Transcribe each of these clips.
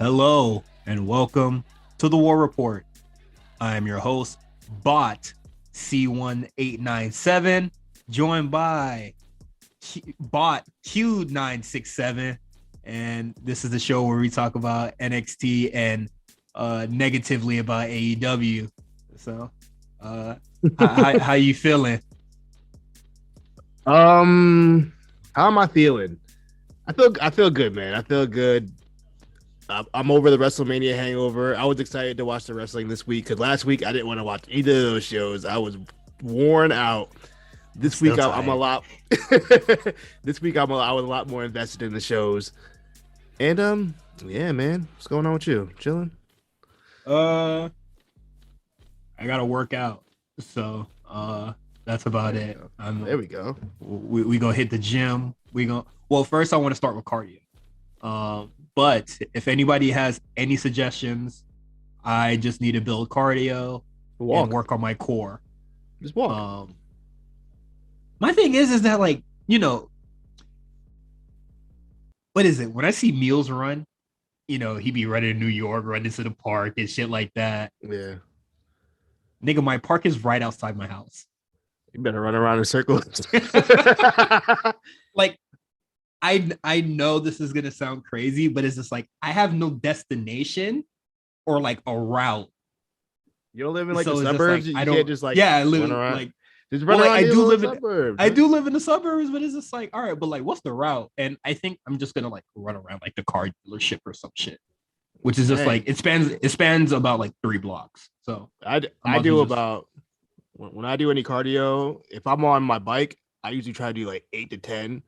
Hello and welcome to the War Report. I am your host, Bot C1897, joined by Bot Q967, and this is the show where we talk about NXT and negatively about AEW. So, how you feeling? How am I feeling? I feel good, man. I feel good. I'm over the WrestleMania hangover. I was excited to watch the wrestling this week because last week I didn't want to watch either of those shows. I was worn out. This week I'm a lot. This week I was a lot more invested in the shows. And yeah, man, what's going on with you? Chilling? I gotta work out, so that's about it. There we go. We gonna hit the gym. Well, first I want to start with cardio. But if anybody has any suggestions, I just need to build cardio and work on my core. Just walk. My thing is that, like, what is it? When I see Meals run, he be running in New York, running to the park and shit like that. Yeah. Nigga, my park is right outside my house. You better run around in circles. Like, I know this is gonna sound crazy, but it's just like I have no destination or like a route. You don't live in the suburbs. Like, you can't just like I live like just run around. I do live in suburbs. I do live in the suburbs, but it's just like, all right, but like, what's the route? And I think I'm just gonna like run around like the car dealership or some shit, which is just like it spans about like 3 blocks. So I do about when I do any cardio, if I'm on my bike, I usually try to do like 8 to 10.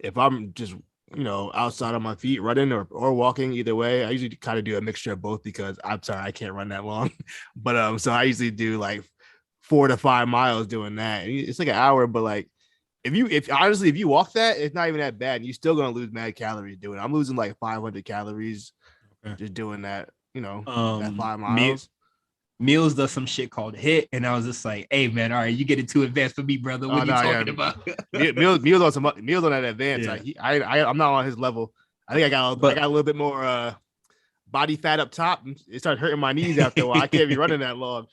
If I'm just, outside on my feet running or walking, either way, I usually kind of do a mixture of both because I'm sorry, I can't run that long. But so I usually do like 4 to 5 miles doing that. It's like an hour, but like if you walk that, it's not even that bad. And you're still gonna lose mad calories doing it. I'm losing like 500 calories just doing that, that 5 miles. Meals does some shit called HIT, and I was just like, "Hey, man, all right, you getting too advanced for me, brother. What are you talking about?" Meals on that advance. Yeah. I'm not on his level. I think I got a little bit more body fat up top. It started hurting my knees after a while. I can't be running that long.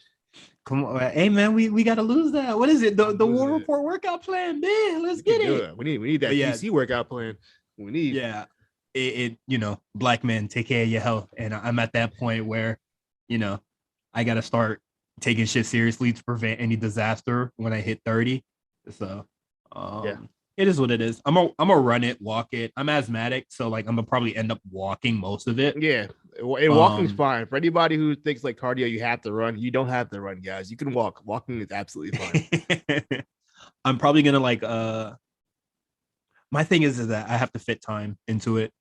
Come on, hey man, we gotta lose that. What is it? The War Report workout plan, man. Let's get it. We need that PC workout plan. We need it. Black men, take care of your health, and I'm at that point where, I gotta start taking shit seriously to prevent any disaster when I hit 30. So it is what it is. I'm gonna run it, walk it. I'm asthmatic, so like I'm gonna probably end up walking most of it. Yeah, and walking's fine. For anybody who thinks like cardio, you have to run. You don't have to run, guys. You can walk. Walking is absolutely fine. I'm probably gonna like my thing is that I have to fit time into it.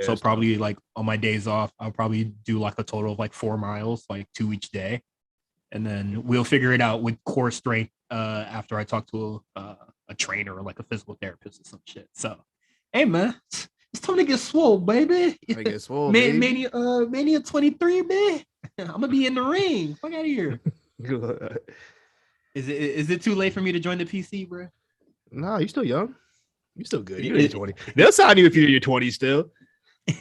So probably like on my days off, I'll probably do like a total of like 4 miles, like 2 each day, and then we'll figure it out with core strength after I talk to a trainer or like a physical therapist or some shit. So, hey man, it's time to get swole, baby. Get swole, Mania 23, man. I'm gonna be in the ring. Fuck out of here. Is it too late for me to join the PC, bro? No, you're still young. You're still good. You're in your 20s. They'll sign you if you're in your 20s still.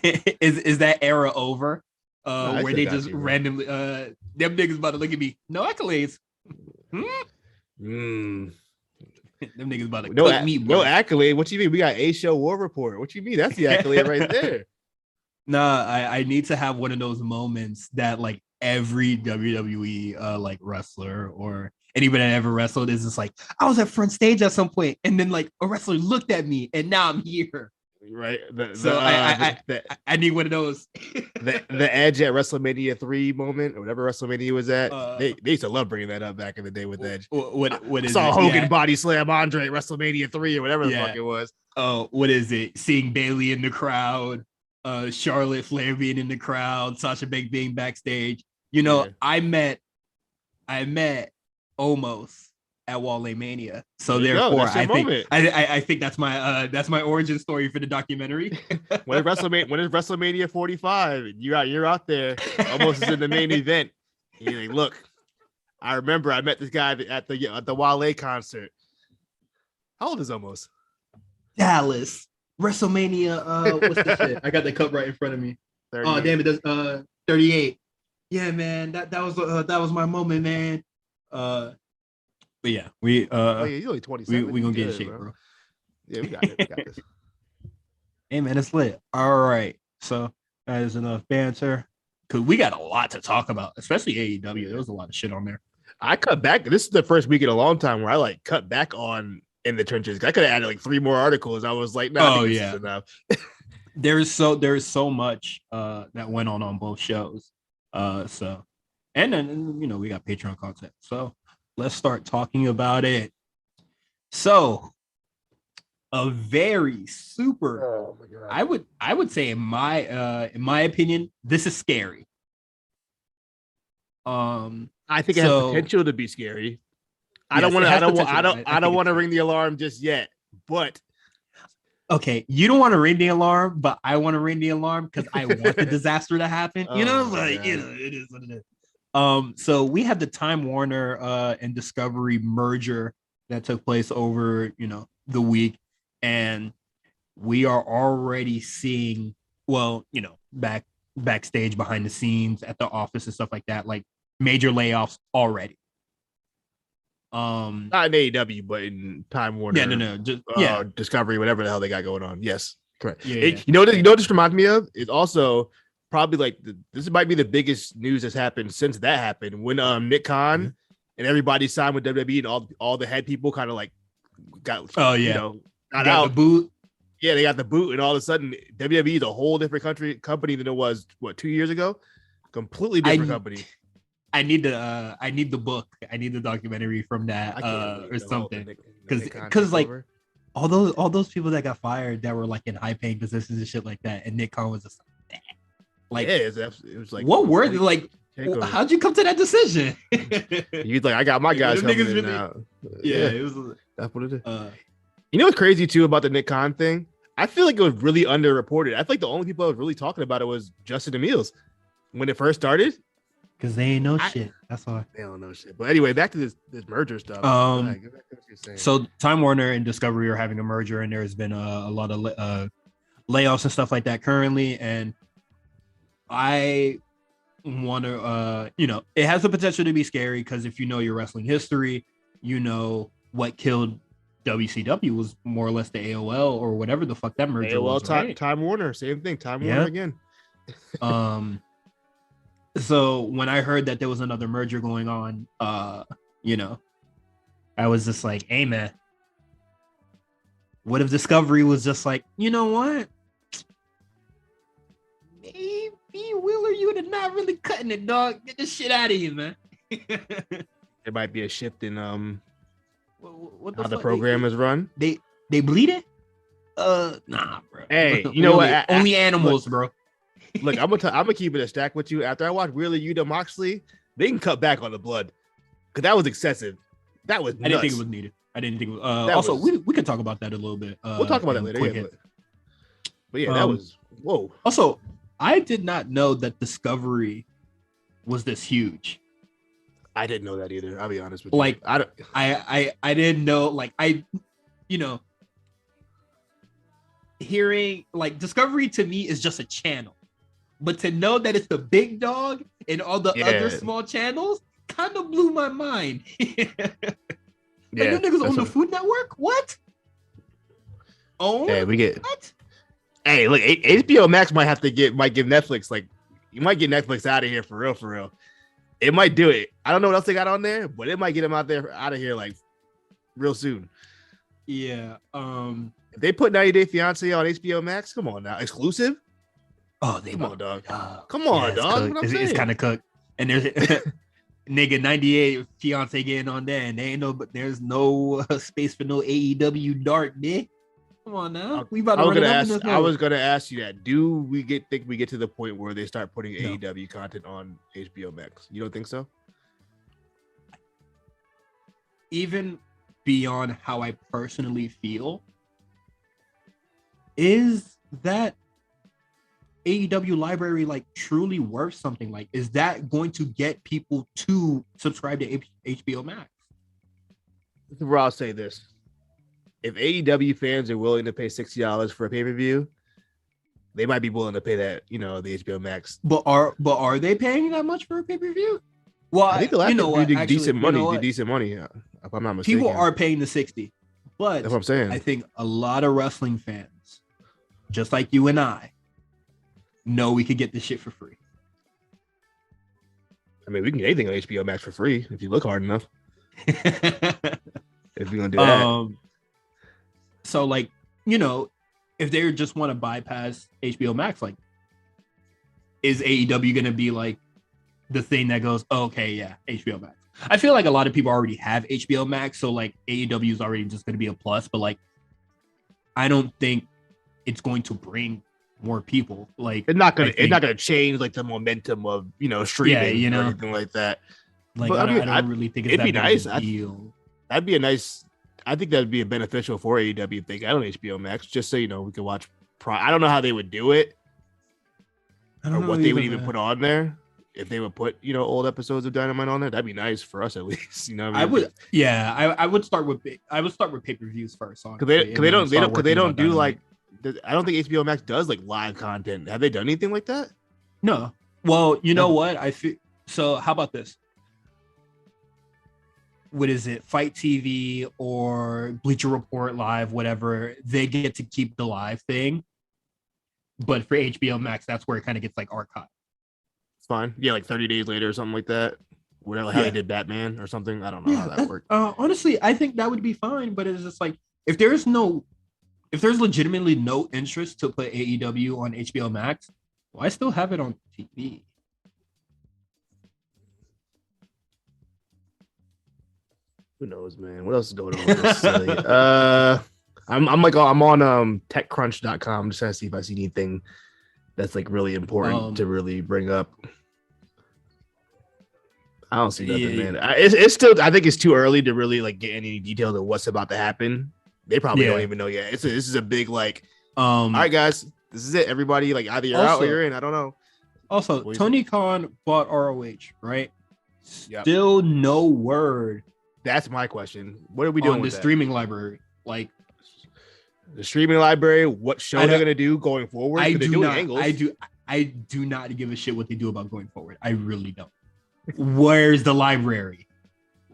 Is that era over? Where they just randomly them niggas about to look at me. No accolades. Them niggas about to cook me, bro. No accolade. What you mean? We got a show War Report. What you mean? That's the accolade right there. Nah, I need to have one of those moments that like every WWE like wrestler or anybody that ever wrestled is just like, I was at front stage at some point, and then like a wrestler looked at me, and now I'm here. Right. I need one of those. the Edge at WrestleMania 3 moment, or whatever WrestleMania was at. They used to love bringing that up back in the day with Edge. What is saw Hogan body slam Andre at WrestleMania 3 or whatever the fuck it was. Oh, what is it? Seeing Bayley in the crowd, Charlotte Flair being in the crowd, Sasha Banks being backstage. I met Omos at Wale Mania. So therefore, I think that's my origin story for the documentary. when is WrestleMania 45? You're out there. Almost is in the main event. You're like, look, I remember I met this guy at the Wale concert. How old is Omos? Dallas WrestleMania. What's the shit? I got the cup right in front of me. Oh damn it, that's 38. Yeah, man, that was my moment, man. But yeah, he's only 27. We gonna get in shape, bro. Yeah, we got it. We got this. Hey man, it's lit. All right, so that is enough banter because we got a lot to talk about, especially AEW. There was a lot of shit on there. I cut back. This is the first week in a long time where I like cut back on In the Trenches. I could have added like 3 more articles. I was like, no, this is enough. There's so much that went on both shows. So and then we got Patreon content. So let's start talking about it. So a very super, oh my God. I would say in my opinion, this is scary. I think it has potential to be scary. I don't want to ring the alarm just yet, but okay, you don't want to ring the alarm, but I want to ring the alarm because I want the disaster to happen. It is what it is. So we have the Time Warner and Discovery merger that took place over the week, and we are already seeing backstage behind the scenes at the office and stuff like that, like major layoffs already. Not in AEW, but in Time Warner. Discovery, whatever the hell they got going on. Yes, correct. You know what this reminds me of? It's also probably like this might be the biggest news that's happened since that happened when Nick Khan and everybody signed with WWE and all the head people kind of like got got out the boot. Yeah, they got the boot, and all of a sudden WWE is a whole different company than it was 2 years ago. Completely different company. I need the book. I need the documentary from that or something. Because like all those people that got fired that were like in high paying positions and shit like that, and Nick Khan was just like, it was like, what were they like? How'd you come to that decision? He's like, I got my guys coming in now. Yeah, it was. That's what it is. You know what's crazy too about the Nick Khan thing? I feel like it was really underreported. I feel like the only people that was really talking about it was Justin Emils when it first started. Because they ain't know shit. That's why. They don't know shit. But anyway, back to this merger stuff. So Time Warner and Discovery are having a merger, and there's been a lot of layoffs and stuff like that currently. And I want to, it has the potential to be scary because if you know your wrestling history, what killed WCW was more or less the AOL or whatever the fuck that merger was. Right? Time Warner, same thing. Time Warner again. So when I heard that there was another merger going on, I was just like, hey man, what if Discovery was just like, you know what? Maybe Wheeler, you're not really cutting it, dog. Get this shit out of here, man. There might be a shift in what how the program is run. They bleed it? Nah, bro. Hey, you know what? Only animals, bro. Look, I'm gonna keep it a stack with you. After I watched Wheeler Yuta Moxley, they can cut back on the blood because that was excessive. That was nuts. I didn't think it was needed. I didn't think. Also, we can talk about that a little bit. We'll talk about that later. Yeah, but yeah, that was whoa. Also, I did not know that Discovery was this huge. I didn't know that either. I'll be honest with you. Like, I didn't know. Like, hearing like Discovery to me is just a channel. But to know that it's the big dog and all the other small channels kind of blew my mind. Like, you niggas own the Food Network? What? Oh, hey, what? Hey, look, HBO Max might give Netflix, like, you might get Netflix out of here for real. It might do it. I don't know what else they got on there, but it might get them out of here like real soon. Yeah. If they put 90 Day Fiance on HBO Max, come on now, exclusive. Oh, come on, dog. Come on, dog. It's kind of cooked. And there's nigga 98 Fiance getting on there, and there's no space for no AEW Dark, man. Come on now. I was gonna ask you that. Do we think we get to the point where they start putting AEW content on HBO Max? You don't think so? Even beyond how I personally feel, is that AEW library like truly worth something? Like, is that going to get people to subscribe to HBO Max? This is where I'll say this. If AEW fans are willing to pay $60 for a pay-per-view, they might be willing to pay that, the HBO Max. But are they paying that much for a pay-per-view? Well, I think the last what? did Actually, decent money. Did decent money, if I'm not mistaken. People are paying the 60, but that's what I'm saying. I think a lot of wrestling fans, just like you and I, know we could get this shit for free. I mean, we can get anything on HBO Max for free if you look hard enough. If you're gonna do that. So, like, if they just want to bypass HBO Max, like, is AEW gonna be like the thing that goes, oh, okay, yeah, HBO Max? I feel like a lot of people already have HBO Max, so like AEW is already just gonna be a plus. But like, I don't think it's going to bring more people. Like, it's not gonna change like the momentum of streaming or anything like that. Like, but, I don't really think it's it'd be nice. That'd be a nice. I think that'd be beneficial for AEW if they got on HBO Max, just so we could watch. I don't know how they would do it, or what they would even put on there. If they would put old episodes of Dynamite on there, that'd be nice for us at least. I would. Yeah, I would start with pay-per-views first, because they don't do like. I don't think HBO Max does like live content. Have they done anything like that? No. Well, you know what? I feel so. How about this? What is it? Fight TV or Bleacher Report Live, whatever. They get to keep the live thing, but for HBO Max, that's where it kind of gets like archived. It's fine. Yeah, like 30 days later or something like that. Whatever, how they did Batman or something. I don't know how that worked. Honestly, I think that would be fine. But it's just like if there's legitimately no interest to put AEW on HBO Max, why still have it on TV? Who knows, man? What else is going on with this silly? I'm on techcrunch.com just to see if I see anything that's like really important to really bring up. I don't see nothing, man. It's still, I think it's too early to really like get any details of what's about to happen. They probably don't even know yet. This is a big like, all right, guys, this is it. Everybody, like, either you're out or you're in. I don't know. Also, Tony Khan bought ROH, right? Yep. Still no word. That's my question. What are we doing on the streaming library? Like the streaming library, what show they're gonna do going forward? I do not give a shit what they do about going forward. I really don't. Where's the library?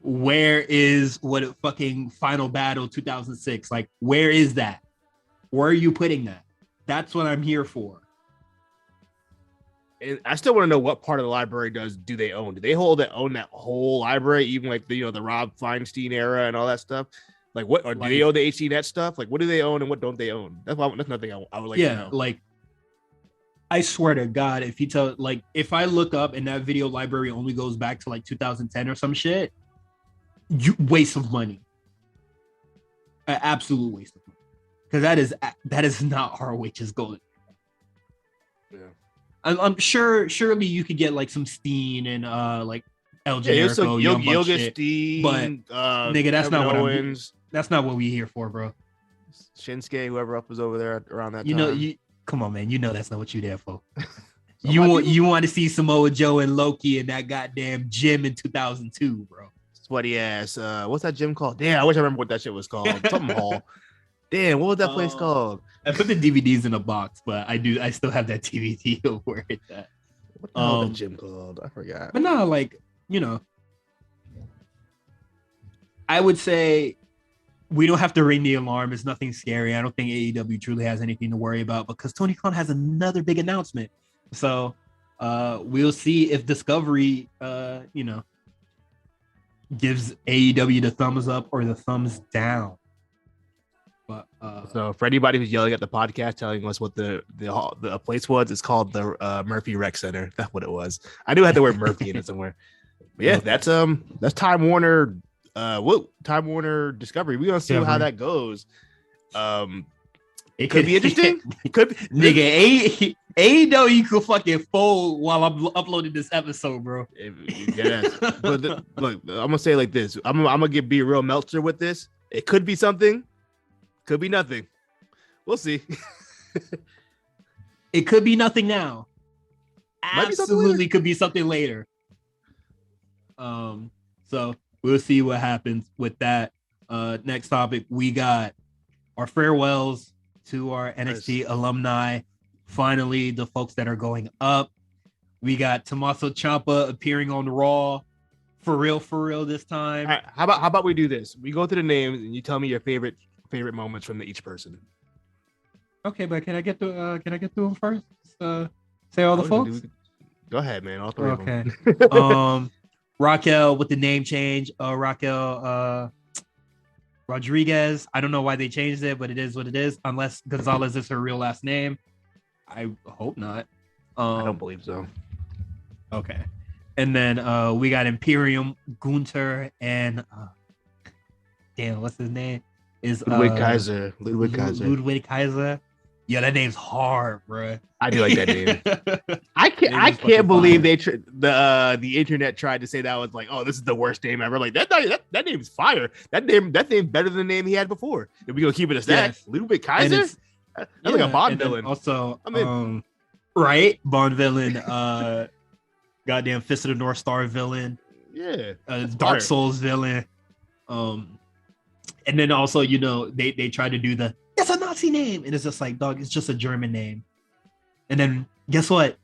Where is fucking Final Battle 2006? Like, where is that? Where are you putting that? That's what I'm here for. And I still want to know what part of the library do they own? Do they own that whole library, even like the Rob Feinstein era and all that stuff? Like, what, or do they own the HDNet stuff? Like, what do they own and what don't they own? That's nothing I would like to know. Like, I swear to God, if I look up and that video library only goes back to like 2010 or some shit, waste of money. An absolute waste of money. Because that is not ROH's goal. Yeah. I'm surely you could get like some Steen and like El Generico, you'll get Steen, but nigga, that's not what Owens. That's not what we here for, bro. Shinsuke, whoever up was over there around that time. Come on, man. That's not what you there for. you want to see Samoa Joe and Loki in that goddamn gym in 2002, bro. Sweaty ass. What's that gym called? Damn, I wish I remember what that shit was called. Something hall. Damn, what was that place called? I put the DVDs in a box, but I still have that DVD over it. What the hell was that gym called? I forgot. But no, like, I would say we don't have to ring the alarm. It's nothing scary. I don't think AEW truly has anything to worry about because Tony Khan has another big announcement. So we'll see if Discovery, gives AEW the thumbs up or the thumbs down. But so for anybody who's yelling at the podcast, telling us what the place was, it's called the Murphy Rec Center. That's what it was. I knew I had the word Murphy in it somewhere. But yeah, that's Time Warner. Time Warner Discovery. We're gonna see how that goes. It could be interesting. It could be, nigga. AEW could fucking fold while I'm uploading this episode, bro. Yeah, but look, I'm gonna say it like this. I'm gonna be a real Meltzer with this. It could be something. Could be nothing. We'll see. It could be nothing now. Absolutely could be something later. So we'll see what happens with that. Next topic, we got our farewells to our NXT alumni. finally the folks that are going up. We got Tommaso Ciampa appearing on Raw for real this time. All right, how about we do this? We go through the names and you tell me your favorite moments from each person. Okay, but can I get through them first? Say all the folks. Go ahead, man. All three okay. of them. Raquel with the name change. Raquel Rodriguez. I don't know why they changed it, but it is what it is. Unless Gonzalez is her real last name. I hope not. I don't believe so. Okay. And then we got Imperium, Gunther, and damn, what's his name? Is Ludwig Kaiser. Ludwig Kaiser. Yeah, that name's hard, bro. I do like that name. I can't believe the internet tried to say that was like, oh, this is the worst name ever. Like that name's fire. That name better than the name he had before. If we gonna keep it as that, Ludwig Kaiser. That's like a Bond villain. Also, right, Bond villain. Goddamn Fist of the North Star villain. Yeah, Dark Souls villain. And then also, they try to do that's a Nazi name, and it's just like, dog, it's just a German name. And then guess what?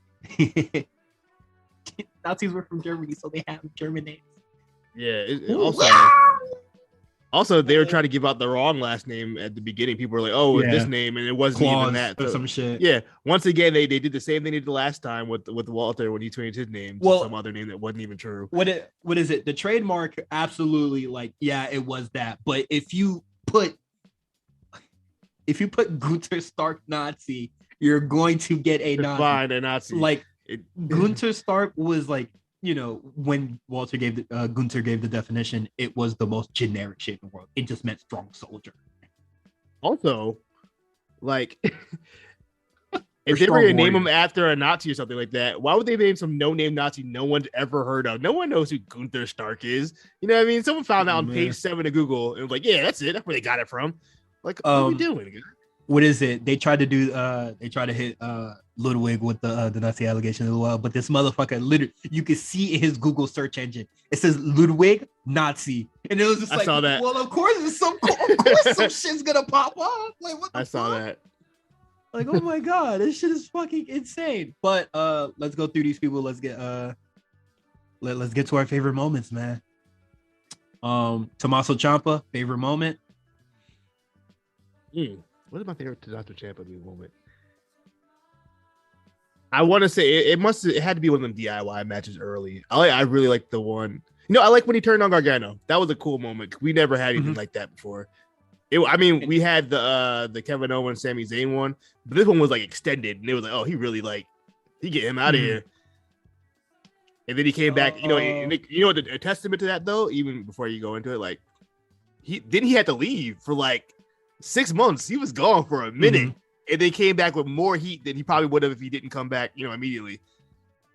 Nazis were from Germany, so they have German names. Yeah. Also, they were trying to give out the wrong last name at the beginning. People were like, "Oh, this name," and it wasn't even that. Or some shit. Yeah. Once again, they did the same thing they did the last time with Walter when he changed his name to some other name that wasn't even true. What is it? The trademark, absolutely, like, yeah, it was that. But if you put Gunther Stark Nazi, you're going to get a Nazi. Find a Nazi. Like Gunther Stark was like, when Gunther gave the definition, it was the most generic shit in the world. It just meant strong soldier. Also, like, if they were to name him after a Nazi or something like that, why would they name some no-name Nazi no one's ever heard of? No one knows who Gunther Stark is. You know what I mean? Someone found out on page 7 of Google and was like, yeah, that's it. That's where they got it from. Like, what are we doing? What is it? They tried to hit Ludwig with the Nazi allegation as well, but this motherfucker literally, you can see in his Google search engine, it says Ludwig Nazi, and it was just like, saw that. Well, of course some shit's gonna pop up. Like, what the fuck? Saw that. Like, oh my god, this shit is fucking insane. But let's go through these people. Let's get let's get to our favorite moments, man. Tommaso Ciampa, favorite moment. What is my favorite Tommaso Ciampa moment? I want to say it had to be one of them DIY matches early. I really like the one. I like when he turned on Gargano. That was a cool moment. We never had anything like that before. We had the Kevin Owens, Sami Zayn one, but this one was like extended, and it was like, oh, he really he get him out of here. And then he came back. A testament to that though. Even before you go into it, like he had to leave for like 6 months. He was gone for a minute, and they came back with more heat than he probably would have if he didn't come back, immediately.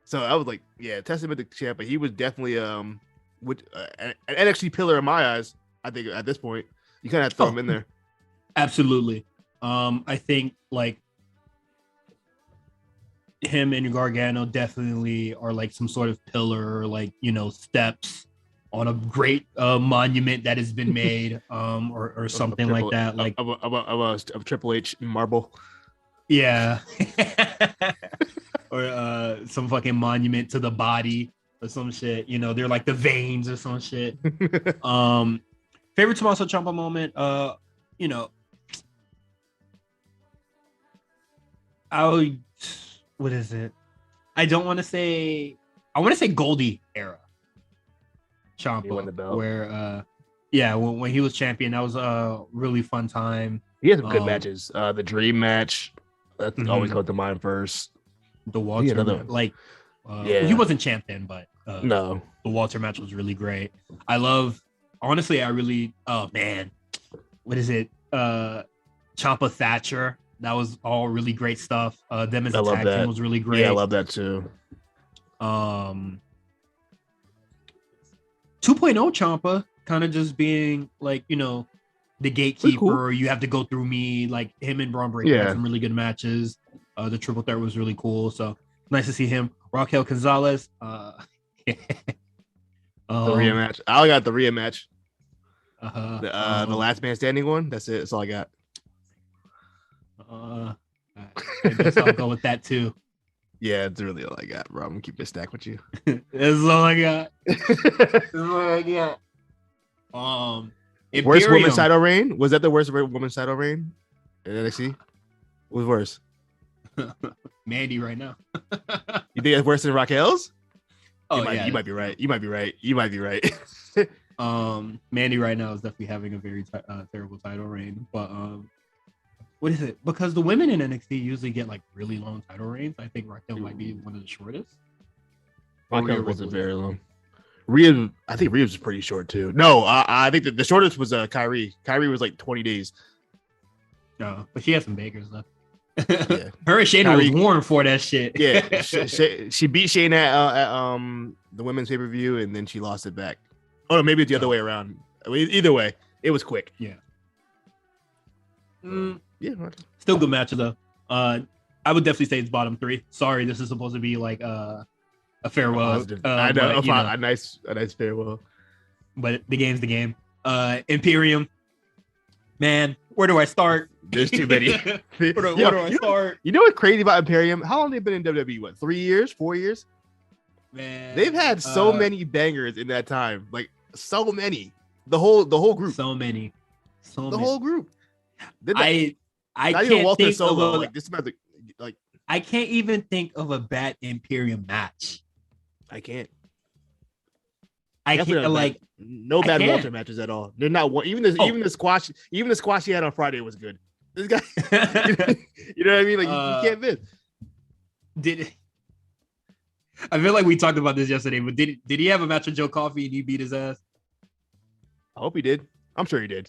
So I was like, yeah, testament to Ciampa. He was definitely an NXT pillar in my eyes. I think at this point, you kind of have to throw him in there. Absolutely. I think like him and Gargano definitely are like some sort of pillar, like steps on a great monument that has been made, or something like that, like of Triple H marble. Yeah. Or some fucking monument to the body or some shit. They're like the veins or some shit. Favorite Tommaso Ciampa moment. What is it? I want to say Goldie era Ciampa, where when he was champion, that was a really fun time. He had some good matches. The Dream match, that always comes to mind first. The Walter, he wasn't champ then, but no, the Walter match was really great. Oh man, what is it? Ciampa Thatcher. That was all really great stuff. Them as a tag team was really great. Yeah, I love that too. 2.0 Ciampa kind of just being like, the gatekeeper. Cool. You have to go through me. Like him and Braun Breaker had some really good matches. The triple threat was really cool. So nice to see him. Raquel Gonzalez. The rematch. I got the rematch. The last man standing one. That's it. That's all I got. I guess I'll go with that too. Yeah, it's really all I got, bro. I'm gonna keep this stack with you. That's all I got. That's all I got. Worst women's title reign? Was that the worst women's title reign in NXT? What was worse? Mandy right now. You think it's worse than Raquel's? Oh, you might be right. You might be right. Mandy right now is definitely having a very terrible title reign. But what is it? Because the women in NXT usually get like really long title reigns. I think Raquel might be one of the shortest. Raquel wasn't very long. I think Rhea's was pretty short too. No, I think that the shortest was Kyrie. Kyrie was like 20 days. No, but she had some bangers though. Yeah. Her and Shayna was warned for that shit. Yeah, she beat Shayna at the women's pay-per-view, and then she lost it back. Oh, no, maybe it's the other way around. I mean, either way, it was quick. Yeah. Yeah. Still good matches though. I would definitely say it's bottom 3. Sorry, this is supposed to be like a farewell. I know, but, a nice farewell. But the game's the game. Imperium. Man, where do I start? There's too many. where do I start? You know what's crazy about Imperium? How long they've been in WWE? What, 3 years? 4 years? Man, they've had so many bangers in that time. Like so many. The whole group. So many. Whole group. I not can't even Walter think Solo. of a, like this about the like. I can't even think of a bad Imperium match. I can't. I can't like no bad Walter matches at all. They're not one. Even the squash he had on Friday was good. This guy, you know what I mean? Like you can't miss. I feel like we talked about this yesterday, but did he have a match with Joe Coffey and he beat his ass? I hope he did. I'm sure he did.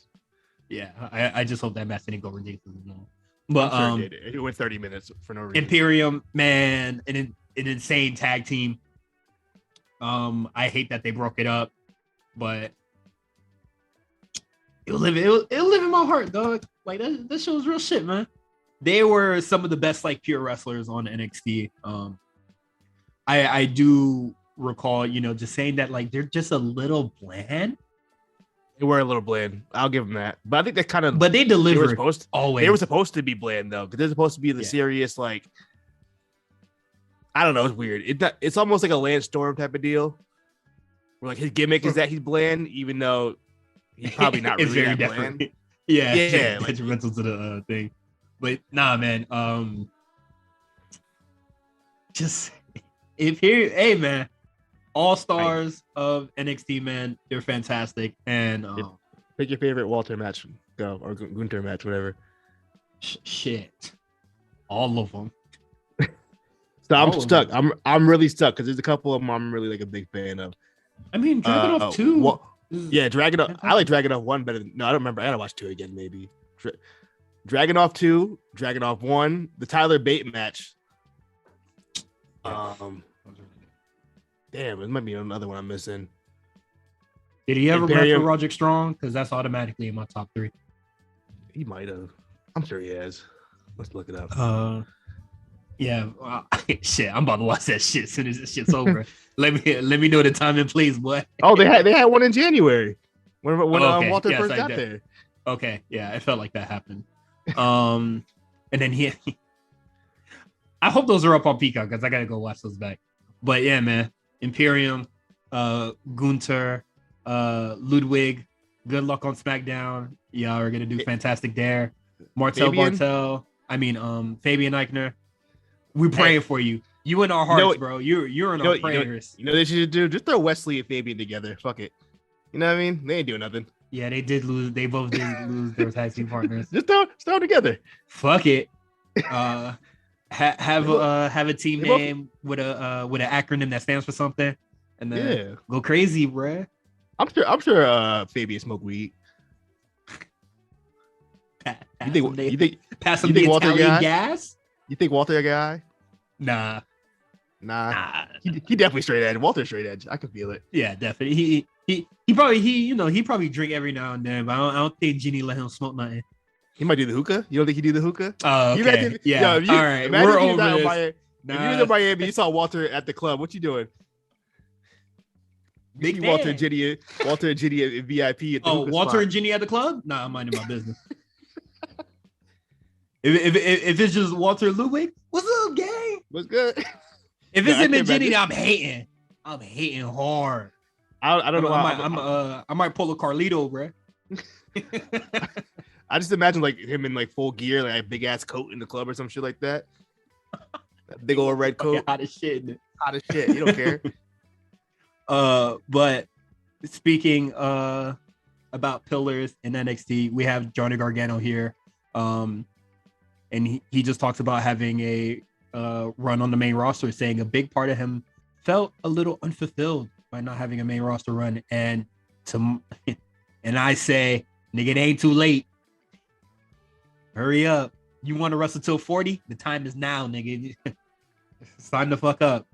Yeah, I just hope that match didn't go ridiculous long. But I'm sure he did. It went 30 minutes for no reason. Imperium, man, an insane tag team. I hate that they broke it up, but it'll live in my heart, dog. Like that show's real shit, man. They were some of the best like pure wrestlers on NXT. I do recall, just saying that like they're just a little bland. They were a little bland. I'll give them that. But I think that kind of. But they delivered. Always. They were supposed to be bland though, because they're supposed to be the serious like. I don't know. It's weird. It's almost like a Lance Storm type of deal. Where like his gimmick is that he's bland, even though he's probably not really that bland. Yeah, like, detrimental to the thing. But nah, man. Just hey man, all stars of NXT, man. They're fantastic. And pick your favorite Walter match, go or Gunther match, whatever. Shit, all of them. So I'm stuck. I'm really stuck because there's a couple of them I'm really like a big fan of. I mean, Dragunov 2. Yeah, Dragunov. I like Dragunov 1 better than. No, I don't remember. I gotta watch 2 again, maybe. Dragunov 2, Dragunov 1, the Tyler Bate match. Damn, it might be another one I'm missing. Did he ever match with Roderick Strong? Because that's automatically in my top 3. He might have. I'm sure he has. Let's look it up. Yeah, shit. I'm about to watch that shit as soon as this shit's over. let me know the time and place, boy. Oh, they had one in January when Walter first got there. Okay, yeah, it felt like that happened. And then I hope those are up on Peacock because I gotta go watch those back. But yeah, man, Imperium, Gunther, Ludwig. Good luck on SmackDown. Y'all are gonna do fantastic there. Fabian Eichner. We're praying for you. You in our hearts, bro. You're in our prayers. You know what they should do? Just throw Wesley and Fabian together. Fuck it. You know what I mean? They ain't doing nothing. Yeah, they did lose. They both did lose their tag team partners. Just throw them together. Fuck it. Have a team name with an acronym that stands for something, and then go crazy, bro. I'm sure Fabian smoked weed. You think pass him the Italian gas? You think Walter a guy? Nah. He definitely straight edge. Walter's straight edge. I can feel it. Yeah, definitely. He probably drink every now and then, but I don't think Ginny let him smoke nothing. He might do the hookah. You don't think he do the hookah? Oh, okay. All right. We're over this. If you was in Miami, you saw Walter at the club. What you doing? Big Walter and Ginny at VIP. At the Walter spot. and Ginny at the club? Nah, I'm minding my business. If it's just Walter Ludwig, what's up, gang? What's good? If it's him and Jenny, I'm hating. I'm hating hard. I don't know. I might pull a Carlito, bro. I just imagine like him in like full gear, like a big ass coat in the club or some shit like that. That big old red coat. Hot as shit. Hot as shit. You don't care. But speaking about pillars in NXT, we have Johnny Gargano here. And he just talks about having a run on the main roster, saying a big part of him felt a little unfulfilled by not having a main roster run. And I say, nigga, it ain't too late. Hurry up. You want to wrestle till 40? The time is now, nigga. Sign the fuck up.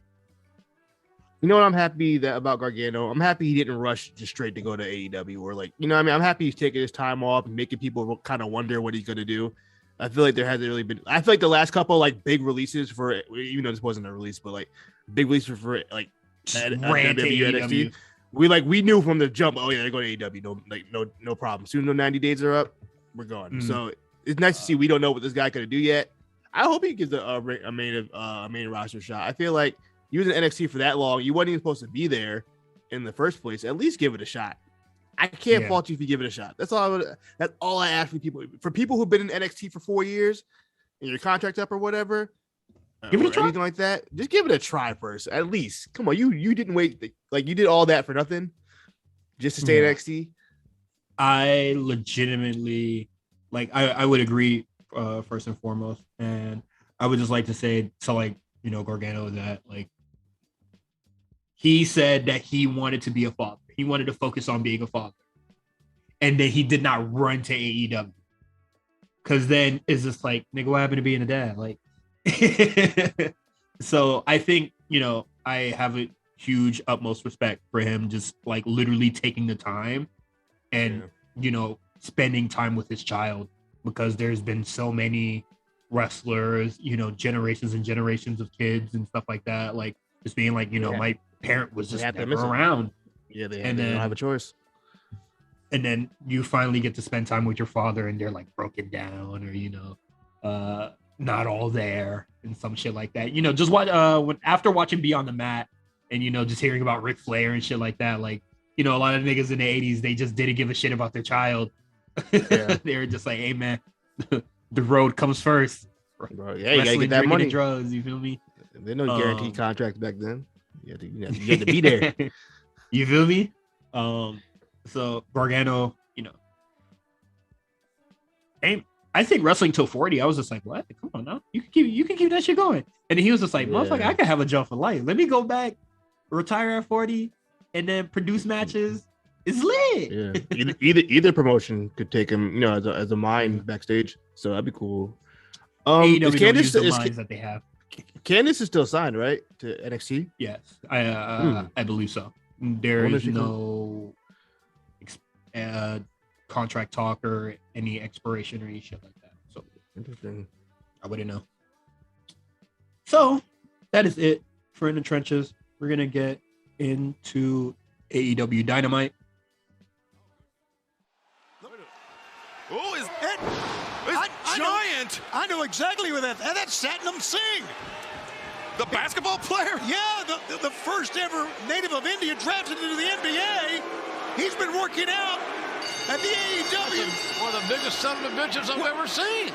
You know what I'm happy about Gargano? I'm happy he didn't rush just straight to go to AEW or like, you know what I mean? I'm happy he's taking his time off and making people kind of wonder what he's going to do. I feel like there hasn't really been, I feel like the last couple like big releases for, even though this wasn't a release, but like big releases for like NXT. We knew from the jump, oh yeah, they're going to AEW. No problem. Soon the 90 days are up, we're gone. Mm-hmm. So it's nice to see we don't know what this guy going to do yet. I hope he gives a main roster shot. I feel like you was in NXT for that long. You wasn't even supposed to be there in the first place. At least give it a shot. I can't fault you if you give it a shot. That's all I ask for people. For people who've been in NXT for 4 years and your contract up or whatever, give it a try. Anything like that, just give it a try first. At least, come on. You didn't wait. Like you did all that for nothing just to stay in NXT. I legitimately I would agree first and foremost, and I would just like to say to Gargano that he said that he wanted to be a father. He wanted to focus on being a father, and that he did not run to AEW. Because then it's just like, nigga, what happened to being a dad? So I think I have a huge utmost respect for him, just literally taking the time and spending time with his child, because there's been so many wrestlers, generations and generations of kids and stuff like that, just being my parent was just never around. Yeah, they don't have a choice. And then you finally get to spend time with your father, and they're broken down, or not all there, and some shit like that. Just after watching Beyond the Mat, and just hearing about Ric Flair and shit like that, a lot of niggas in the 80s, they just didn't give a shit about their child. Yeah. They were just like, hey man, the road comes first. Bro, yeah, you gotta get that money. And drugs, you feel me? There's no guaranteed contracts back then. You had to be there. You feel me? So Gargano, I think wrestling till 40. I was just like, what? Come on now, you can keep that shit going. And he was just like, motherfucker, I can have a job for life. Let me go back, retire at 40, and then produce matches. It's lit. Yeah. Either promotion could take him, as a mind backstage. So that'd be cool. That they have. Candice is still signed, right, to NXT? Yes, I believe so. There is no contract talk or any expiration or any shit like that. So interesting. I wouldn't know. So that is it for In the Trenches. We're gonna get into AEW Dynamite. Oh, is giant? I know exactly what that's Satnam Singh. The basketball player? Yeah, the first ever native of India drafted into the NBA. He's been working out at the AEW. One of the biggest son of bitches I've ever seen.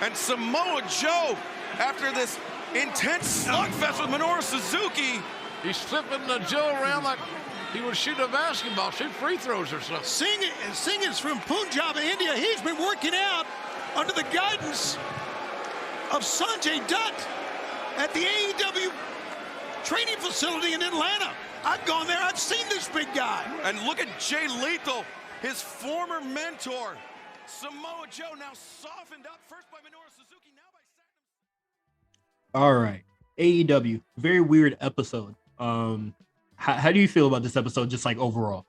And Samoa Joe, after this intense slugfest with Minoru Suzuki. He's flipping the Joe around like he would shoot a basketball, shoot free throws or something. Singh is from Punjab, India. He's been working out under the guidance of Sanjay Dutt at the AEW training facility in Atlanta. I've gone there. I've seen this big guy. And look at Jay Lethal, his former mentor. Samoa Joe now softened up first by Minoru Suzuki, now by Satnam. All right. AEW, very weird episode. How do you feel about this episode, just overall?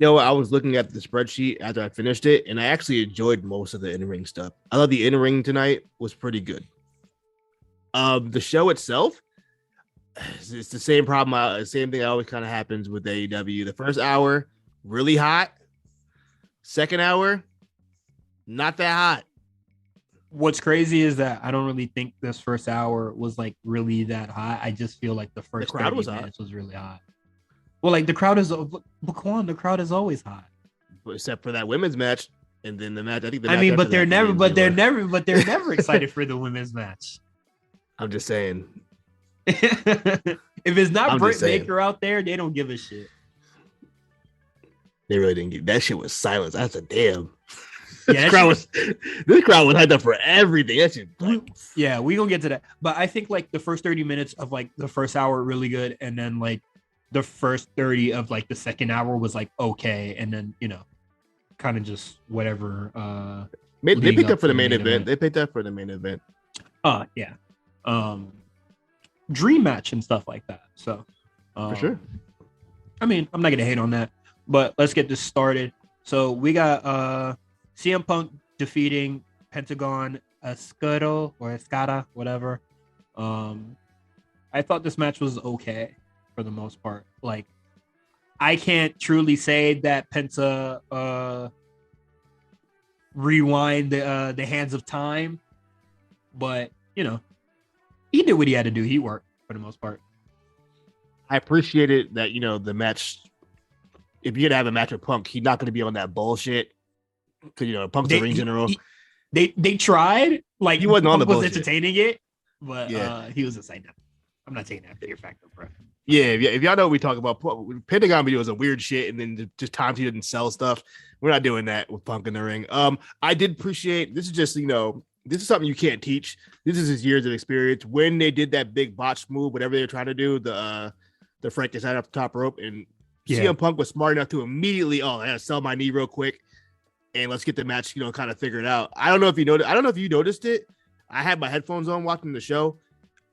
I was looking at the spreadsheet after I finished it, and I actually enjoyed most of the in-ring stuff. I thought the in-ring tonight was pretty good. The show itself, it's the same problem. Same thing always kind of happens with AEW. The first hour, really hot. Second hour, Not that hot. What's crazy is that I don't really think this first hour was like really that hot. I just feel like the first 30 minutes was really hot. Well, like the crowd is, but Quan, the crowd is always hot, except for that women's match, and then the match. I think. But they're never excited for the women's match. I'm just saying. If it's not Britt Baker out there, they don't give a shit. They really didn't give that shit was silence. That's a damn. Yeah, this crowd was hyped up for everything. That shit. Yeah, we gonna get to that. But I think like the first 30 minutes of like the first hour really good, and then like the first 30 of like the second hour was like okay, and then kind of just whatever. They picked up for the main event. They picked up for the main event. Yeah. Dream match and stuff like that. So for sure. I mean, I'm not gonna hate on that, but let's get this started. So we got CM Punk defeating Pentagon Escada, whatever. I thought this match was okay for the most part. Like, I can't truly say that Penta rewind the hands of time, but he did what he had to do. He worked for the most part. I appreciated that the match. If you're gonna have a match with Punk, he's not gonna be on that bullshit. Because Punk's a ring general. They tried. Like he wasn't on the bullshit. Was entertaining it, but he was just like, no, I'm not taking that fear factor, bro. Yeah, if y'all know what we talk about, Pentagon videos are weird shit, and then just times he didn't sell stuff. We're not doing that with Punk in the ring. I did appreciate this is just this is something you can't teach. This is his years of experience. When they did that big botch move, whatever they were trying to do, the Frankenstein off the top rope, and CM Punk was smart enough to immediately, I gotta sell my knee real quick, and let's get the match, kind of figured out. I don't know if you noticed. I don't know if you noticed it. I had my headphones on watching the show.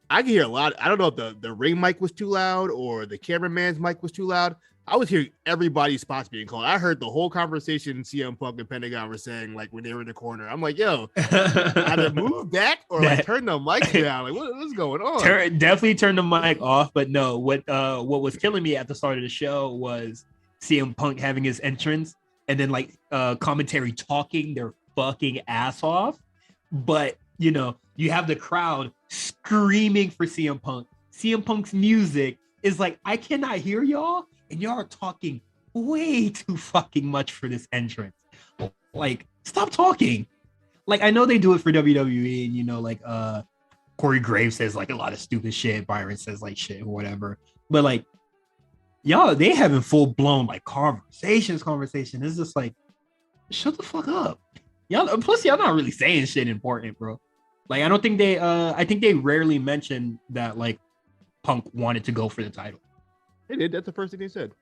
I could hear a lot. I don't know if the ring mic was too loud or the cameraman's mic was too loud. I was hearing everybody's spots being called. I heard the whole conversation CM Punk and Pentagon were saying, like, when they were in the corner. I'm like, yo, either move back or like turn the mic down. Like, what's going on? Definitely turn the mic off. But no, what was killing me at the start of the show was CM Punk having his entrance and then like commentary talking their fucking ass off. But you have the crowd screaming for CM Punk. CM Punk's music is like, I cannot hear y'all. And y'all are talking way too fucking much for this entrance. Like, stop talking. Like, I know they do it for WWE, and like Corey Graves says like a lot of stupid shit. Byron says like shit or whatever. But like, y'all, they having full blown like conversation. It's just like, shut the fuck up. Y'all, plus y'all not really saying shit important, bro. Like, I don't think they I think they rarely mention that like Punk wanted to go for the title. They did. That's the first thing they said.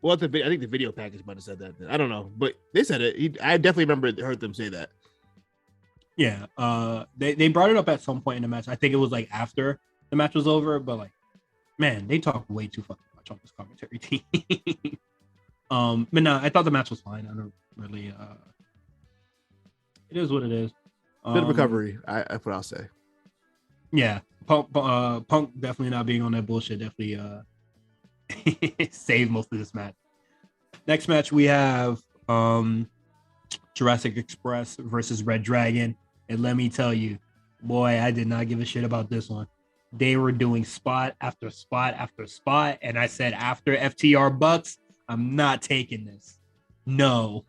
Well, I think the video package might have said that. I don't know, but they said it. I definitely heard them say that. Yeah. They brought it up at some point in the match. I think it was like after the match was over, but like, man, they talk way too fucking much on this commentary team. But no, I thought the match was fine. I don't really. It is what it is. Good recovery. That's what I'll say. Yeah, Punk definitely not being on that bullshit. Definitely saved most of this match. Next match we have Jurassic Express versus Red Dragon, and let me tell you, boy, I did not give a shit about this one. They were doing spot after spot after spot, and I said after FTR Bucks, I'm not taking this. No,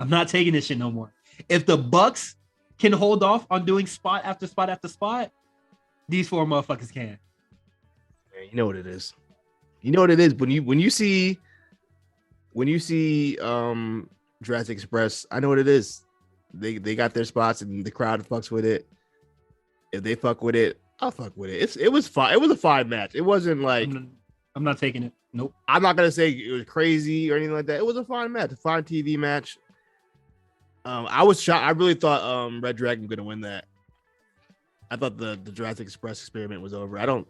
I'm not taking this shit no more. If the Bucks can hold off on doing spot after spot after spot, these four motherfuckers can. Man, you know what it is. You know what it is when you see Jurassic Express. I know what it is. They got their spots and the crowd fucks with it. If they fuck with it, I'll fuck with it. It was fine. It was a fine match. It wasn't like I'm not taking it. Nope. I'm not gonna say it was crazy or anything like that. It was a fine match, a fine TV match. I was shocked. I really thought Red Dragon was gonna win that. I thought the Jurassic Express experiment was over. I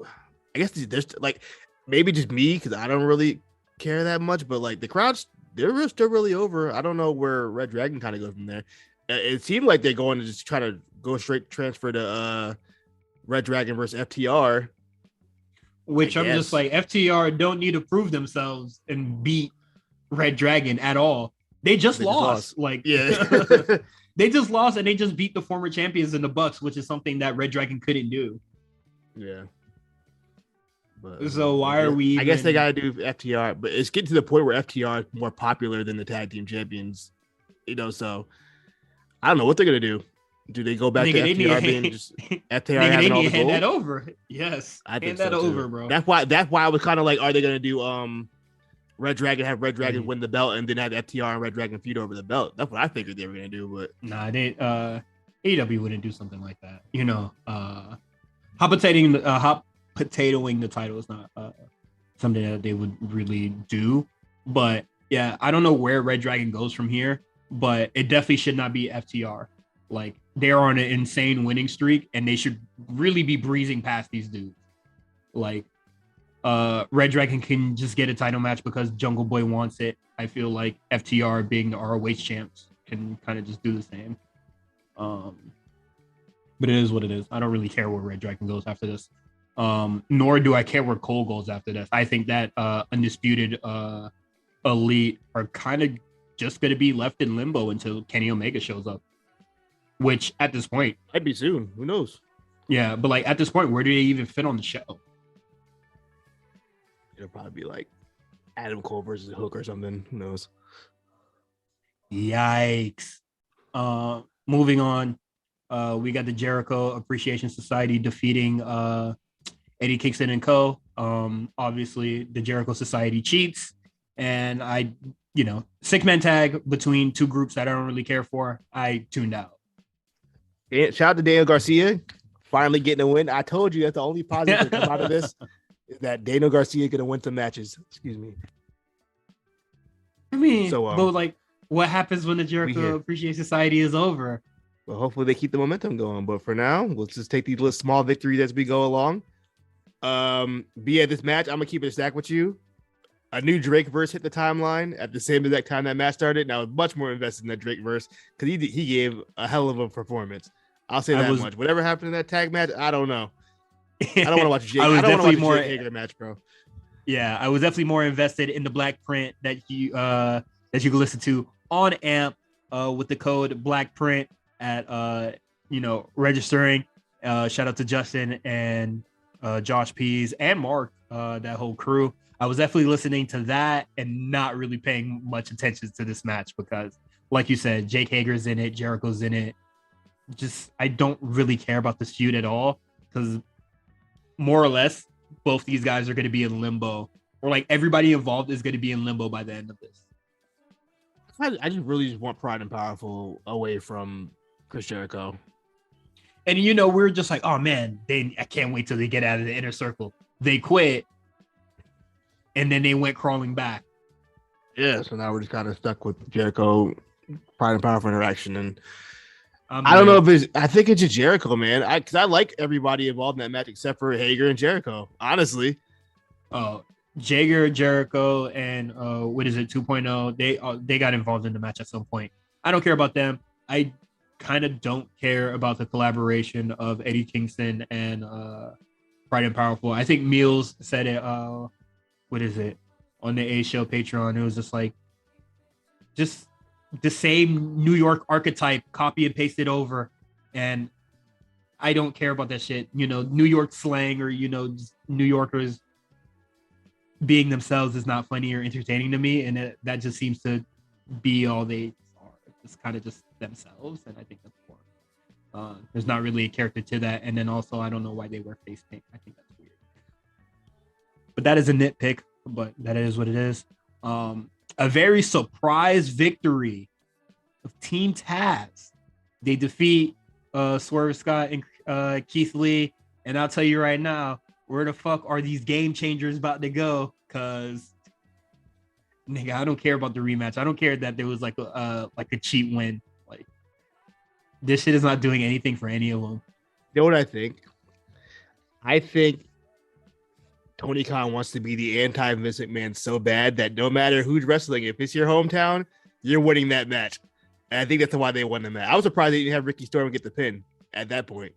guess there's like maybe just me because I don't really care that much, but like the crowds, they're still really over. I don't know where Red Dragon kind of goes from there. It seemed like they're going to just try to go straight transfer to Red Dragon versus FTR. Which I'm just like, FTR don't need to prove themselves and beat Red Dragon at all. They just lost. Like, yeah, they just lost, and they just beat the former champions in the Bucks, which is something that Red Dragon couldn't do. Yeah. But, so why are we? I guess they got to do FTR, but it's getting to the point where FTR is more popular than the tag team champions. So I don't know what they're gonna do. Do they go back to FTR being just FTR having all the hand gold? that over? Yes, I think hand that so over, too. bro. That's why I was kind of like, are they gonna do Red Dragon win the belt and then have FTR and Red Dragon feud over the belt? That's what I figured they were gonna do, but nah, they AEW wouldn't do something like that. Hot potatoing the title is not something that they would really do. But yeah, I don't know where Red Dragon goes from here, but it definitely should not be FTR. Like, they're on an insane winning streak, and they should really be breezing past these dudes. Like, Red Dragon can just get a title match because Jungle Boy wants it. I feel like FTR, being the ROH champs, can kind of just do the same. But it is what it is. I don't really care where Red Dragon goes after this. Nor do I care where Cole goes after this. I think that Undisputed Elite are kind of just going to be left in limbo until Kenny Omega shows up. Which, at this point, might be soon. Who knows? Yeah, but like at this point, where do they even fit on the show? It'll probably be like Adam Cole versus Hook or something. Who knows? Yikes. Moving on. We got the Jericho Appreciation Society defeating Eddie Kingston and Co. Obviously, the Jericho Society cheats, and six-man tag between two groups that I don't really care for. I tuned out. Shout out to Daniel Garcia, finally getting a win. I told you that's the only positive that come out of this is that Daniel Garcia going to win some matches. Excuse me. I mean, but like, what happens when the Jericho Appreciation Society is over? Well, hopefully they keep the momentum going. But for now, let's just take these little small victories as we go along. This match, I'm gonna keep it a stack with you. A new Drake verse hit the timeline at the same exact time that match started, and I was much more invested in that Drake verse because he gave a hell of a performance. I'll say that much. Whatever happened in that tag match, I don't know. I don't want to watch Jake. I don't want to watch a Jake Hager match, bro. Yeah, I was definitely more invested in the black print that you can listen to on AMP with the code BLACKPRINT at registering. Shout out to Justin and Josh Pease and Mark, that whole crew. I was definitely listening to that and not really paying much attention to this match because, like you said, Jake Hager's in it, Jericho's in it. Just, I don't really care about this feud at all because more or less both these guys are going to be in limbo, or like everybody involved is going to be in limbo by the end of this. I just really want Pride and Powerful away from Chris Jericho. And we're just like, oh man, I can't wait till they get out of the inner circle. They quit, and then they went crawling back. Yeah, so now we're just kind of stuck with Jericho, Pride and Powerful interaction, and I don't know if I think it's just Jericho, man. Because I like everybody involved in that match except for Hager and Jericho, honestly. Jericho, and 2.0? They got involved in the match at some point. I don't care about them. I kind of don't care about the collaboration of Eddie Kingston and Pride and Powerful. I think Meals said it. On the A Show Patreon? It was just like, just the same New York archetype, copy and paste it over, and I don't care about that shit. New York slang or just New Yorkers being themselves is not funny or entertaining to me, and that just seems to be all they are. It's kind of just themselves, and I think that's boring. There's not really a character to that, and then also I don't know why they wear face paint. I think that's weird. But that is a nitpick, but that is what it is. A very surprise victory of Team Taz. They defeat Swerve Scott and Keith Lee, and I'll tell you right now, where the fuck are these game changers about to go? Because, nigga, I don't care about the rematch. I don't care that there was like a cheat win. Like, this shit is not doing anything for any of them. You know what I think? I think Tony Khan wants to be the anti-Vince McMahon so bad that no matter who's wrestling, if it's your hometown, you're winning that match. And I think that's why they won the match. I was surprised they didn't have Ricky Storm get the pin at that point,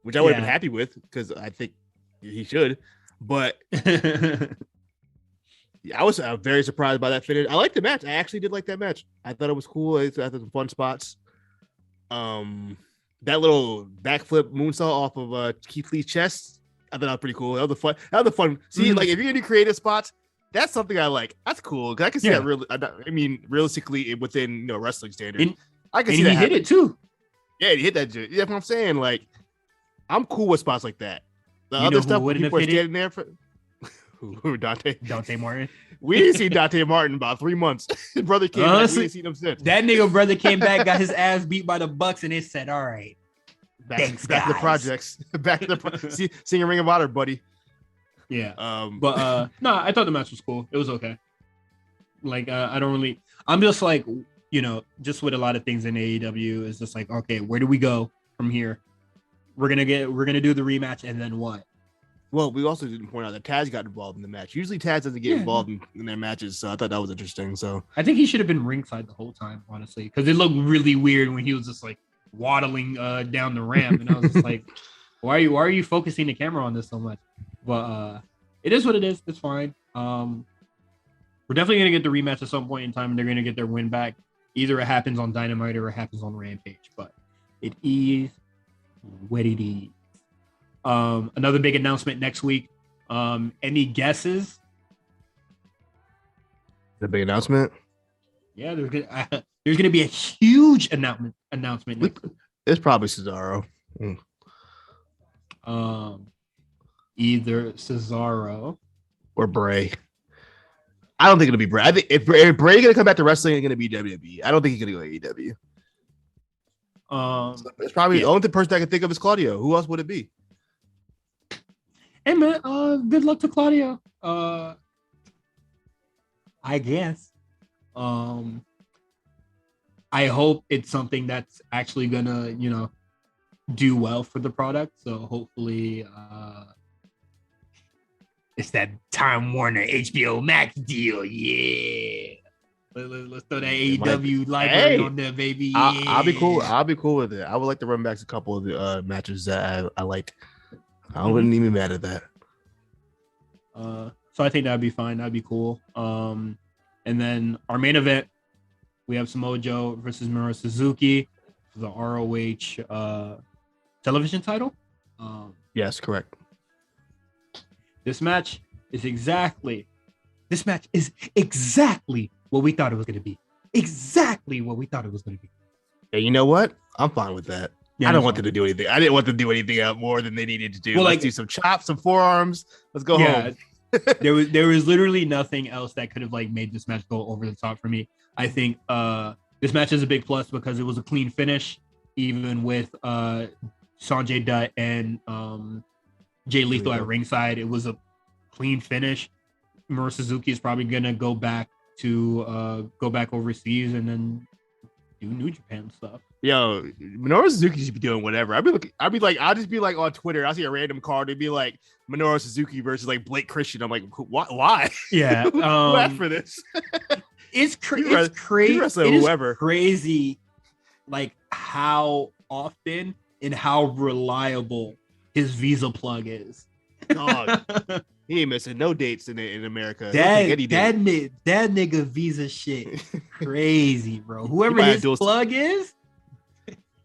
which I would have been happy with because I think he should. But I was very surprised by that finish. I liked the match. I actually did like that match. I thought it was cool. I thought some fun spots. That little backflip moonsault off of Keith Lee's chest, I thought that was pretty cool. That was fun. See, like if you're gonna do creative spots, that's something I like. That's cool. I can see that really. I mean, realistically, within wrestling standard, I can see that. He hit it too. Yeah, he hit that. Yeah, that's what I'm saying. Like, I'm cool with spots like that. The other stuff, people are standing there for. Who Dante Martin? We didn't see Dante Martin in about 3 months. His brother came back. We didn't see him since. That nigga brother came back, got his ass beat by the Bucks, and it said, "All right, back to the projects, back to the sing a Ring of Honor, buddy." Yeah. But no, I thought the match was cool. It was okay. Like I don't really. I'm just like just with a lot of things in AEW is just like, okay, where do we go from here? We're gonna do the rematch, and then what? Well, we also didn't point out that Taz got involved in the match. Usually Taz doesn't get involved in their matches, so I thought that was interesting. So I think he should have been ringside the whole time, honestly, because it looked really weird when he was just like waddling down the ramp, and I was just like, why are you focusing the camera on this so much? But it is what it is. It's fine. We're definitely gonna get the rematch at some point in time, and they're gonna get their win back. Either it happens on Dynamite or it happens on Rampage, but it is what it is. Another big announcement next week. Any guesses? The big announcement? Yeah, there's gonna be a huge announcement next week. It's probably Cesaro. Either Cesaro or Bray. I don't think it'll be Bray. I think if Bray gonna come back to wrestling, it's gonna be WWE. I don't think he's gonna go AEW. It's probably the only person I can think of is Claudio. Who else would it be? Hey man, good luck to Claudio. I guess. I hope it's something that's actually gonna, do well for the product. So hopefully, it's that Time Warner HBO Max deal. Yeah, let's throw that AEW library on there, baby. Yeah. I'll be cool. I'll be cool with it. I would like to run back a couple of the matches that I liked. I wouldn't even be mad at that. So I think that'd be fine. That'd be cool. And then our main event, we have Samoa Joe versus Minoru Suzuki for the ROH television title. Yes, correct. This match is exactly what we thought it was going to be. Exactly what we thought it was going to be. Yeah, you know what? I'm fine with that. Yeah, I don't want them to do anything. I didn't want them to do anything more than they needed to do. Well, let's do some chops, some forearms. Let's go home. there was literally nothing else that could have made this match go over the top for me. I think this match is a big plus because it was a clean finish, even with Sanjay Dutt and Jay Lethal at ringside. It was a clean finish. Minoru Suzuki is probably gonna go back overseas and then do New Japan stuff. Yo, Minoru Suzuki should be doing whatever. I'll just be like on Twitter. I'll see a random card. It'd be like Minoru Suzuki versus Blake Christian. I'm like, why? Yeah. Who asked for this? It's crazy. Whoever. Crazy, how often and how reliable his Visa plug is. Dog. He ain't missing no dates in America. That nigga Visa shit crazy, bro. Whoever his plug is,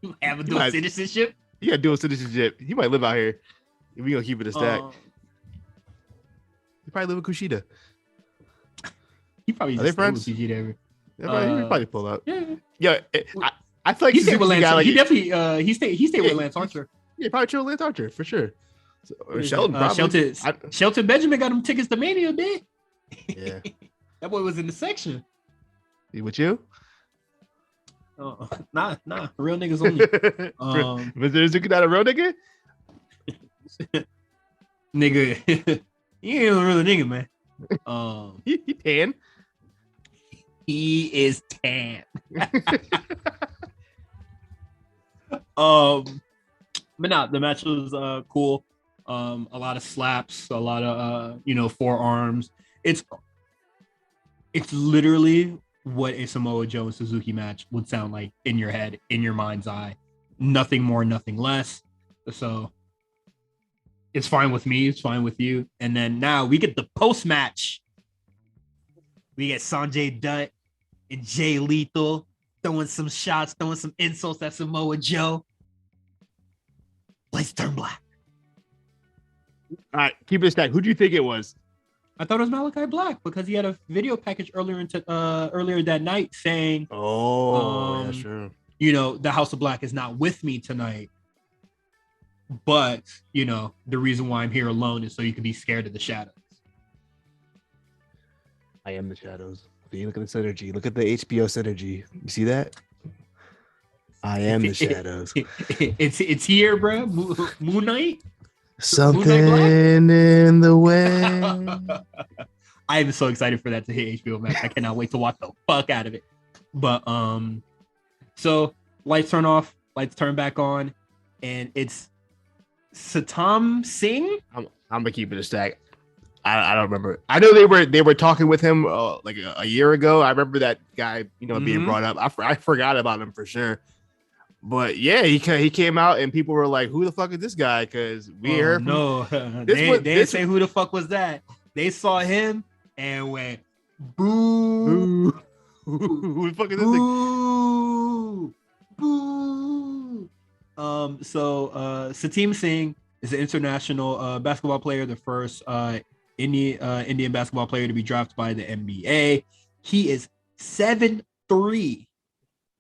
you have a dual citizenship. You got dual citizenship. He might live out here. We gonna keep it a stack. He probably live in Kushida. He probably are they friends? Kushida. He probably pull up. Yeah. I feel like he stayed with Lance. He definitely he stayed with Lance Archer. Yeah, probably chill with Lance Archer for sure. Shelton, probably. Shelton Benjamin got him tickets to Mania, man. Yeah, that boy was in the section. He with you? Nah, real niggas only. Mr. Suzuki not a real nigga? Nigga, he ain't a real nigga, man. He tan. He is tan. But nah, the match was cool. A lot of slaps, a lot of forearms. It's literally what a Samoa Joe and Suzuki match would sound like in your head, in your mind's eye. Nothing more, nothing less. So it's fine with me. It's fine with you. And then now we get the post match We get Sanjay Dutt and Jay Lethal throwing some shots, throwing some insults at Samoa Joe. Lights turn black. All right, keep it stacked. Who do you think it was? I thought it was Malachi Black because he had a video package earlier that night saying, that's true. You know, the House of Black is not with me tonight. But, you know, the reason why I'm here alone is so you can be scared of the shadows. I am the shadows. See, look at the synergy. Look at the HBO synergy. You see that? I am the shadows. It's here, bro. Moon Knight. Something in the way. I am so excited for that to hit HBO Max. I cannot wait to watch the fuck out of it. But so lights turn off, lights turn back on, and it's Satam Singh. I'm gonna keep it a stack. I don't remember. I know they were talking with him like a year ago. I remember that guy, being brought up. I forgot about him for sure. But yeah, he came out and people were like, "Who the fuck is this guy?" Because we heard from they didn't say who the fuck was that. They saw him and went, "Boo! Who the fuck is this? Boo! Boo!" So Satim Singh is an international basketball player, the first Indian basketball player to be drafted by the NBA. He is 7'3".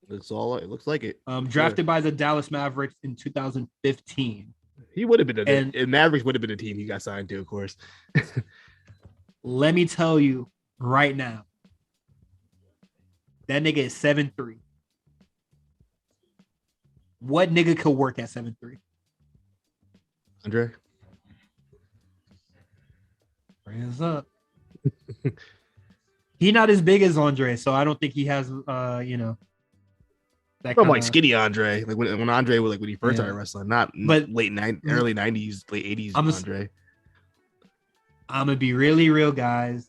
That's all it looks like it. Drafted by the Dallas Mavericks in 2015. He would have been and Mavericks would have been a team he got signed to, of course. Let me tell you right now, that nigga is 7'3". What nigga could work at 7'3"? Andre? Hands up. He not as big as Andre, so I don't think he has that from like skinny Andre, like when Andre was like when he first started wrestling, not but early 90s, late 80s Andre. I'm gonna be really real, guys.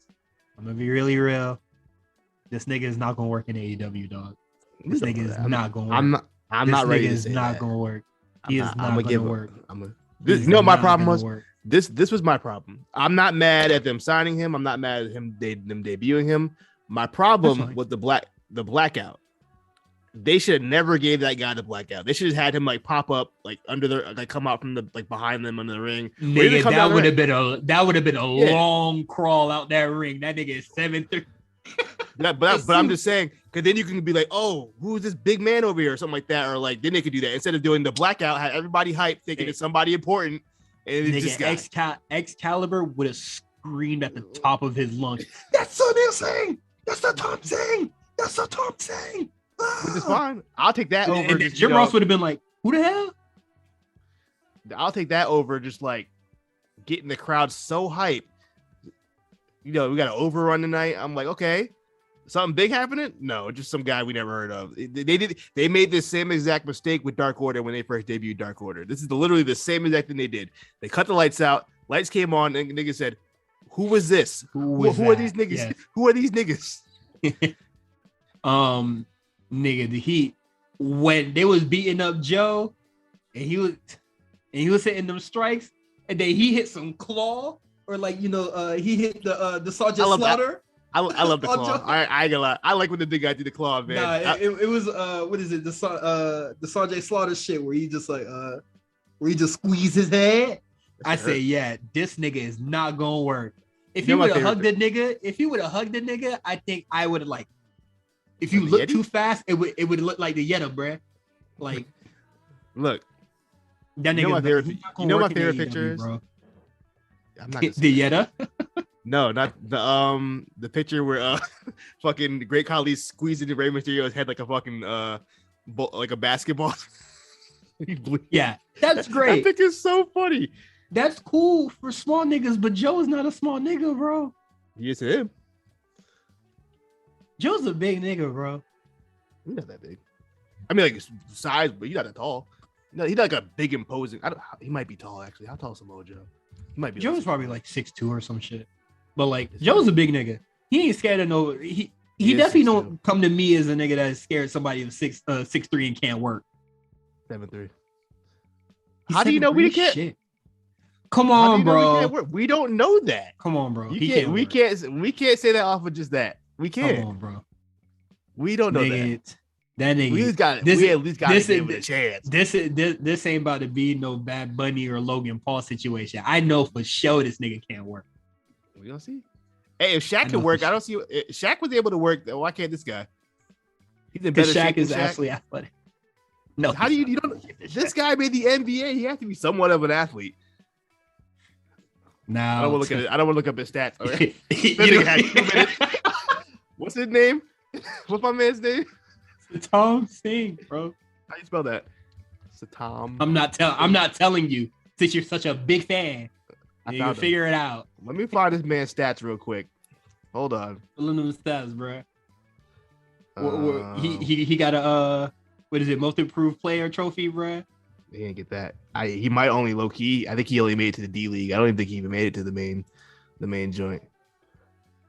I'm gonna be really real. This nigga is not gonna work in AEW, dog. This nigga is not gonna work. I'm not ready to say that. Not gonna work. He is not gonna work. You know what my problem was? This was my problem. I'm not mad at them signing him. I'm not mad at them debuting him. My problem was the blackout. They should have never gave that guy the blackout. They should have had him like pop up like under the like come out from the like behind them under the ring. Nigga, that would have been a long crawl out that ring. That nigga is 7'3". But I'm just saying, because then you can be like, oh, who's this big man over here or something like that, or like then they could do that instead of doing the blackout. Have everybody hyped thinking it's somebody important, and nigga, Excalibur would have screamed at the top of his lungs. That's Sunil Singh. That's the Tom Singh. That's the Tom Singh. Which is fine. I'll take that over. Jim Ross would have been like, "Who the hell?" I'll take that over. Just like getting the crowd so hyped. We got an overrun tonight. I'm like, okay, something big happening? No, just some guy we never heard of. They made this same exact mistake with Dark Order when they first debuted Dark Order. This is literally the same exact thing they did. They cut the lights out. Lights came on, and niggas said, "Who was this? Who are these niggas? Yes. Who are these niggas?" Nigga, the Heat, when they was beating up Joe and he was hitting them strikes, and then he hit some claw or like he hit the Sergeant Slaughter. I love the claw. I ain't gonna lie. I like when the big guy did the claw, man. Nah, it was what is it? The Sergeant Slaughter shit where he just like where he just squeeze his head. I say, yeah, this nigga is not gonna work. If he would have hugged the nigga, I think I would have like. If you look too fast, it would look like the Yetta, bruh. Like, look, that nigga. You know my favorite picture is? I'm not the Yetta. No, not the picture where fucking Great Khali squeezing the Rey Mysterio's head like a fucking like a basketball. Yeah, that's great. That picture is so funny. That's cool for small niggas, but Joe is not a small nigga, bro. He is him. Joe's a big nigga, bro. He's not that big. I mean, like size, but he's not that tall. No, he's not like a big imposing. He might be tall actually. How tall is Samoa Joe? He might be. Joe's probably like 6'2" or some shit. But like Joe's a big nigga. He ain't scared of no. He definitely don't come to me as a nigga that is scared of somebody of 6'3" and can't work. 7'3". How do you know we can't? Shit. Come on, bro. We don't know that. Come on, bro. We can't say that off of just that. We can't. Come on, bro. We don't know that. That nigga. We at least got to give it a chance. This ain't about to be no Bad Bunny or Logan Paul situation. I know for sure this nigga can't work. We gonna see. Hey, if Shaq can work, I don't see. If Shaq was able to work, why can't this guy? He's in better shape. Shaq is actually athletic. No, how do you don't? This guy made the NBA. He has to be somewhat of an athlete. Now I don't want to look up his stats. Okay? Had 2 minutes. What's his name? What's my man's name? Tom Singh, bro. How you spell that? Tom. I'm not telling you since you're such a big fan. You can figure it out. Let me find this man's stats real quick. Hold on. Filling them stats, bro. He got a what is it? Most improved player trophy, bro. He didn't get that. He might only low key. I think he only made it to the D League. I don't even think he even made it to the main joint.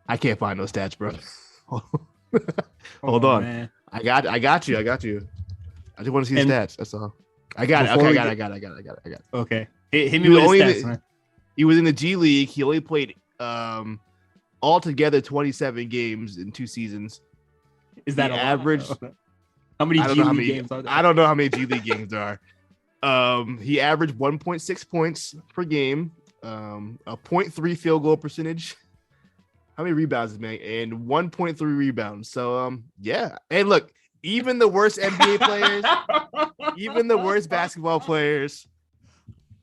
I can't find those stats, bro. Hold on. Man. I got you. I just want to see the stats. That's all. I got it. Okay, I got it. Okay. Hit me with the stats, man. He was in the G League. He only played altogether 27 games in 2 seasons. Is that average? How many G League games are there? I don't know how many G League games there are. He averaged 1.6 points per game, a 0.3 field goal percentage. How many rebounds, man? And 1.3 rebounds. So, yeah. And look, even the worst NBA players, even the worst basketball players.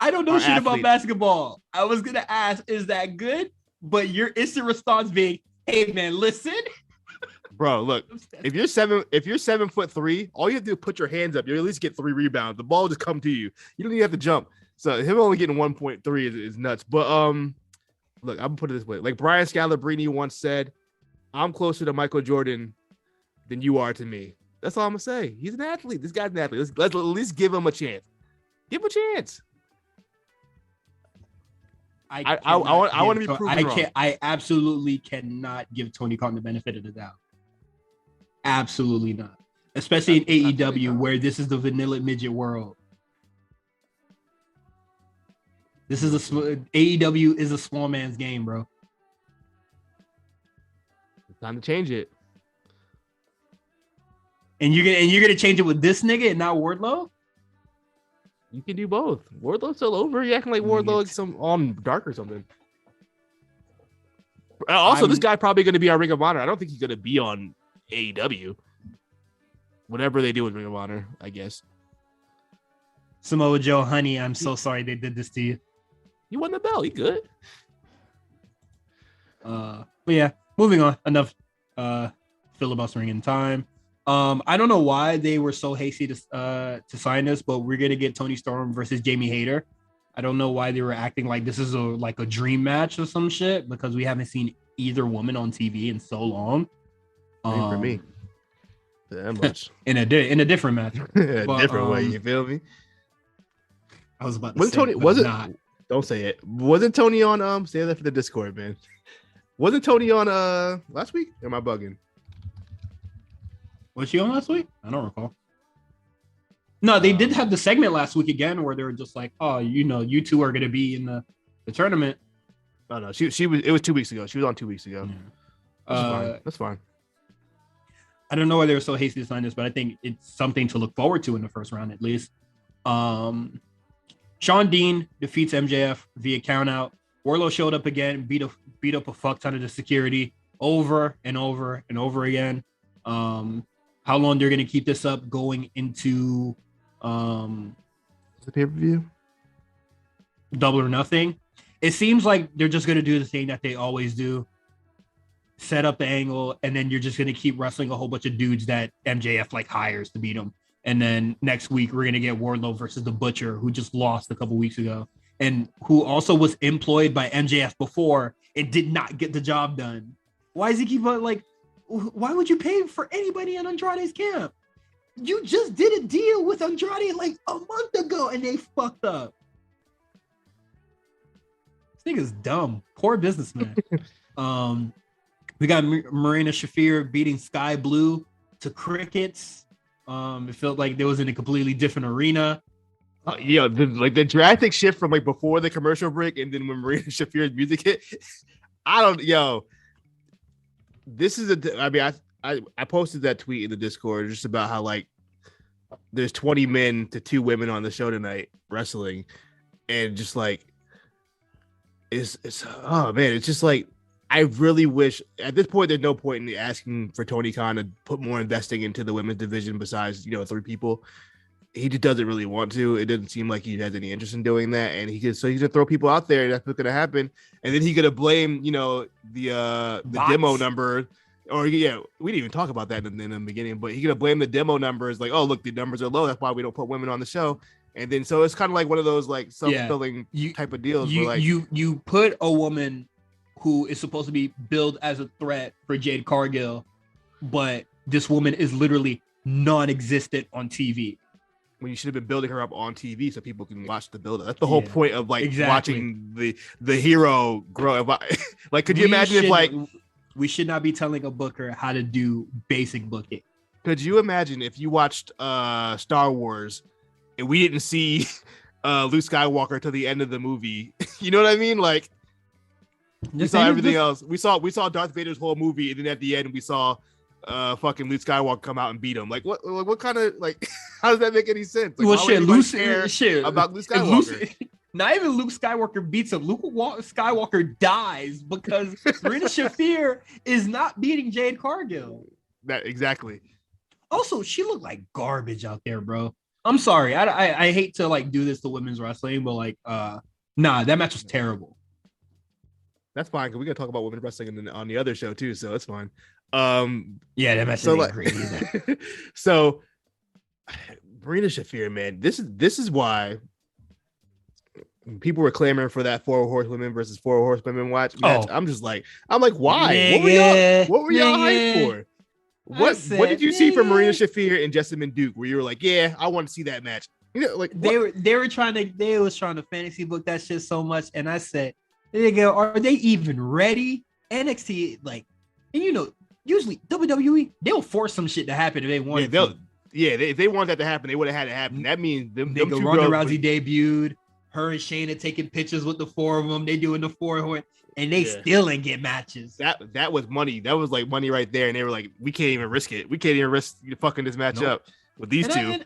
I don't know shit about basketball. I was going to ask, is that good? But your instant response being, hey, man, listen. Bro, look, if you're 7'3", all you have to do is put your hands up. You at least get 3 rebounds. The ball will just come to you. You don't even have to jump. So him only getting 1.3 is nuts. But look, I'm gonna put it this way. Like Brian Scalabrine once said, I'm closer to Michael Jordan than you are to me. That's all I'm gonna say. He's an athlete. This guy's an athlete. Let's at least give him a chance. Give him a chance. I want to be proven wrong. I absolutely cannot give Tony Khan the benefit of the doubt. Absolutely not. Especially in AEW, where this is the vanilla midget world. This is AEW is a small man's game, bro. It's time to change it. And you're gonna change it with this nigga and not Wardlow? You can do both. Wardlow's still over. You acting like Wardlow is some on dark or something. Also, this guy probably going to be on Ring of Honor. I don't think he's going to be on AEW. Whatever they do with Ring of Honor, I guess. Samoa Joe, honey, I'm so sorry they did this to you. You won the belt. You good? But yeah, moving on. Enough filibustering in time. I don't know why they were so hasty to sign this, but we're gonna get Tony Storm versus Jamie Hayter. I don't know why they were acting like this is a dream match or some shit, because we haven't seen either woman on TV in so long. For me, that much in a different match, different way. You feel me? I was about to say, Tony was it? Not. Don't say it. Wasn't Tony on? Say that for the Discord, man. Wasn't Tony on last week? Or am I bugging? Was she on last week? I don't recall. No, they did have the segment last week again where they were just like, oh, you two are going to be in the tournament. Oh, no, she was. It was 2 weeks ago. She was on 2 weeks ago. Yeah. That's fine. I don't know why they were so hasty to sign this, but I think it's something to look forward to in the first round at least. Sean Dean defeats MJF via countout. Wardlow showed up again, beat up a fuck ton of the security over and over and over again. How long they're going to keep this up going into the pay-per-view? Double or Nothing. It seems like they're just going to do the thing that they always do. Set up the angle, and then you're just going to keep wrestling a whole bunch of dudes that MJF hires to beat them. And then next week, we're going to get Wardlow versus the Butcher, who just lost a couple weeks ago, and who also was employed by MJF before and did not get the job done. Why does he keep why would you pay for anybody in Andrade's camp? You just did a deal with Andrade a month ago and they fucked up. This nigga's dumb. Poor businessman. We got Marina Shafir beating Sky Blue to crickets. It felt like they was in a completely different arena. The drastic shift from before the commercial break and then when Marina Shafir's music hit. this is I posted that tweet in the Discord just about how like there's 20 men to 2 women on the show tonight wrestling, and just like it's oh man, it's just like I really wish at this point there's no point in asking for Tony Khan to put more investing into the women's division besides 3 people. He just doesn't really want to. It doesn't seem like he has any interest in doing that, and he's gonna throw people out there. And that's what's gonna happen, and then he's gonna blame the demo number, or we didn't even talk about that in the beginning, but he's gonna blame the demo numbers, like, oh look, the numbers are low, that's why we don't put women on the show. And then so it's kind of like one of those like self-fulfilling type of deals. You put a woman who is supposed to be billed as a threat for Jade Cargill, but this woman is literally non-existent on TV. When you should have been building her up on TV so people can watch the build-up. That's the whole point of like watching the hero grow. Like, could you imagine if like we should not be telling a booker how to do basic booking? Could you imagine if you watched Star Wars and we didn't see Luke Skywalker till the end of the movie? You know what I mean? Like, we saw everything else. We saw Darth Vader's whole movie, and then at the end we saw fucking Luke Skywalker come out and beat him. Like, what kind of like? How does that make any sense? Like, well, shit, about Luke Skywalker. Not even Luke Skywalker beats him. Luke Skywalker dies because Marina Shafir is not beating Jade Cargill. That exactly. Also, she looked like garbage out there, bro. I'm sorry. I hate to like do this to women's wrestling, but like, nah, that match was terrible. That's fine, because we're gonna talk about women's wrestling on the other show too, so it's fine. Yeah, that match is great either. So Marina Shafir, man, this is why people were clamoring for that 4 horsewomen versus 4 horsewomen match. I'm like, why? Yeah, what were y'all hyped for? What did you see from Marina Shafir and Jessamine Duke where you were like, yeah, I want to see that match? Like they were trying to fantasy book that shit so much, and I said, are they even ready? NXT, like, and usually WWE, they'll force some shit to happen if they want. If they want that to happen, they would have had it happen. That means them two Ronda Rousey debuted. Her and Shayna taking pictures with the 4 of them. They doing the 4 and they still ain't get matches. That was money. That was like money right there. And they were like, we can't even risk it. We can't even risk fucking this match up with these two.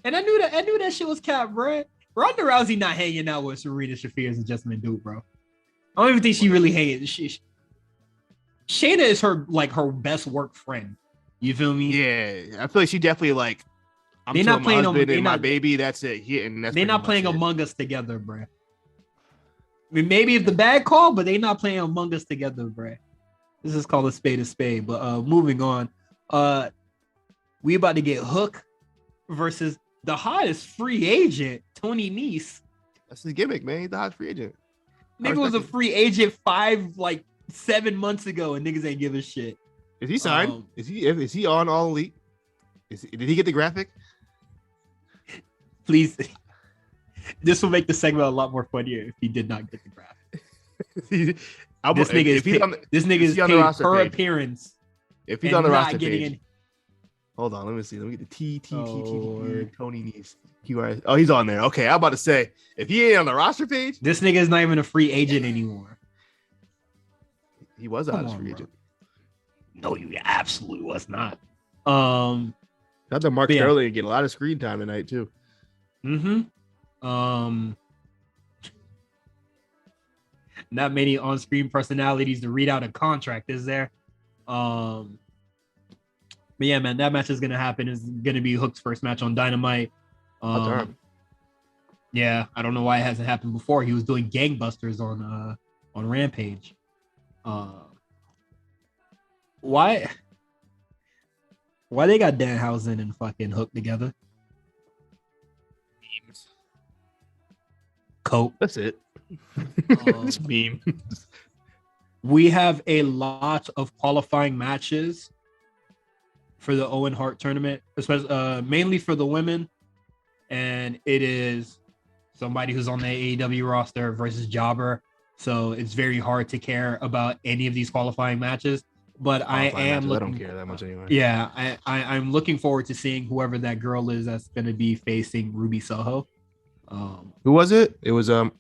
And I knew that shit was cap, bro. Ronda Rousey not hanging out with Serena Shafir and Jessamine Duke, bro. I don't even think she really hates. Shayna is her best work friend. You feel me? Yeah, I feel like she definitely like. They're not playing my baby. That's it. They're not playing Among Us together, bro. I mean, maybe if the bad call, but they're not playing Among Us together, bro. This is called a spade. But moving on, we about to get Hook versus the hottest free agent, Tony Nese. That's the gimmick, man. He's the hottest free agent. Nigga was a free agent 7 months ago, and niggas ain't give a shit. Is he signed? Is he on All Elite? Did he get the graphic? Please, this will make the segment a lot more funnier if he did not get the graphic. This nigga is paid per appearance. If he's on the roster page, hold on, let me see. Let me get the Tony Nese. Oh, he's on there. Okay, I'm about to say if he ain't on the roster page, this nigga is not even a free agent anymore. He was a free agent. No, you absolutely was not. Not that Mark Sterling get a lot of screen time tonight too. Not many on-screen personalities to read out a contract, is there? But yeah, man, that match is gonna happen. Is gonna be Hook's first match on Dynamite. Yeah, I don't know why it hasn't happened before. He was doing gangbusters on Rampage. Why they got Danhausen and fucking Hook together? Memes. Cope. That's it. This meme. We have a lot of qualifying matches for the Owen Hart tournament, especially mainly for the women, and it is somebody who's on the AEW roster versus Jobber. So it's very hard to care about any of these qualifying matches. But I don't care that much anyway. Yeah, I'm looking forward to seeing whoever that girl is that's going to be facing Ruby Soho. Who was it? It was I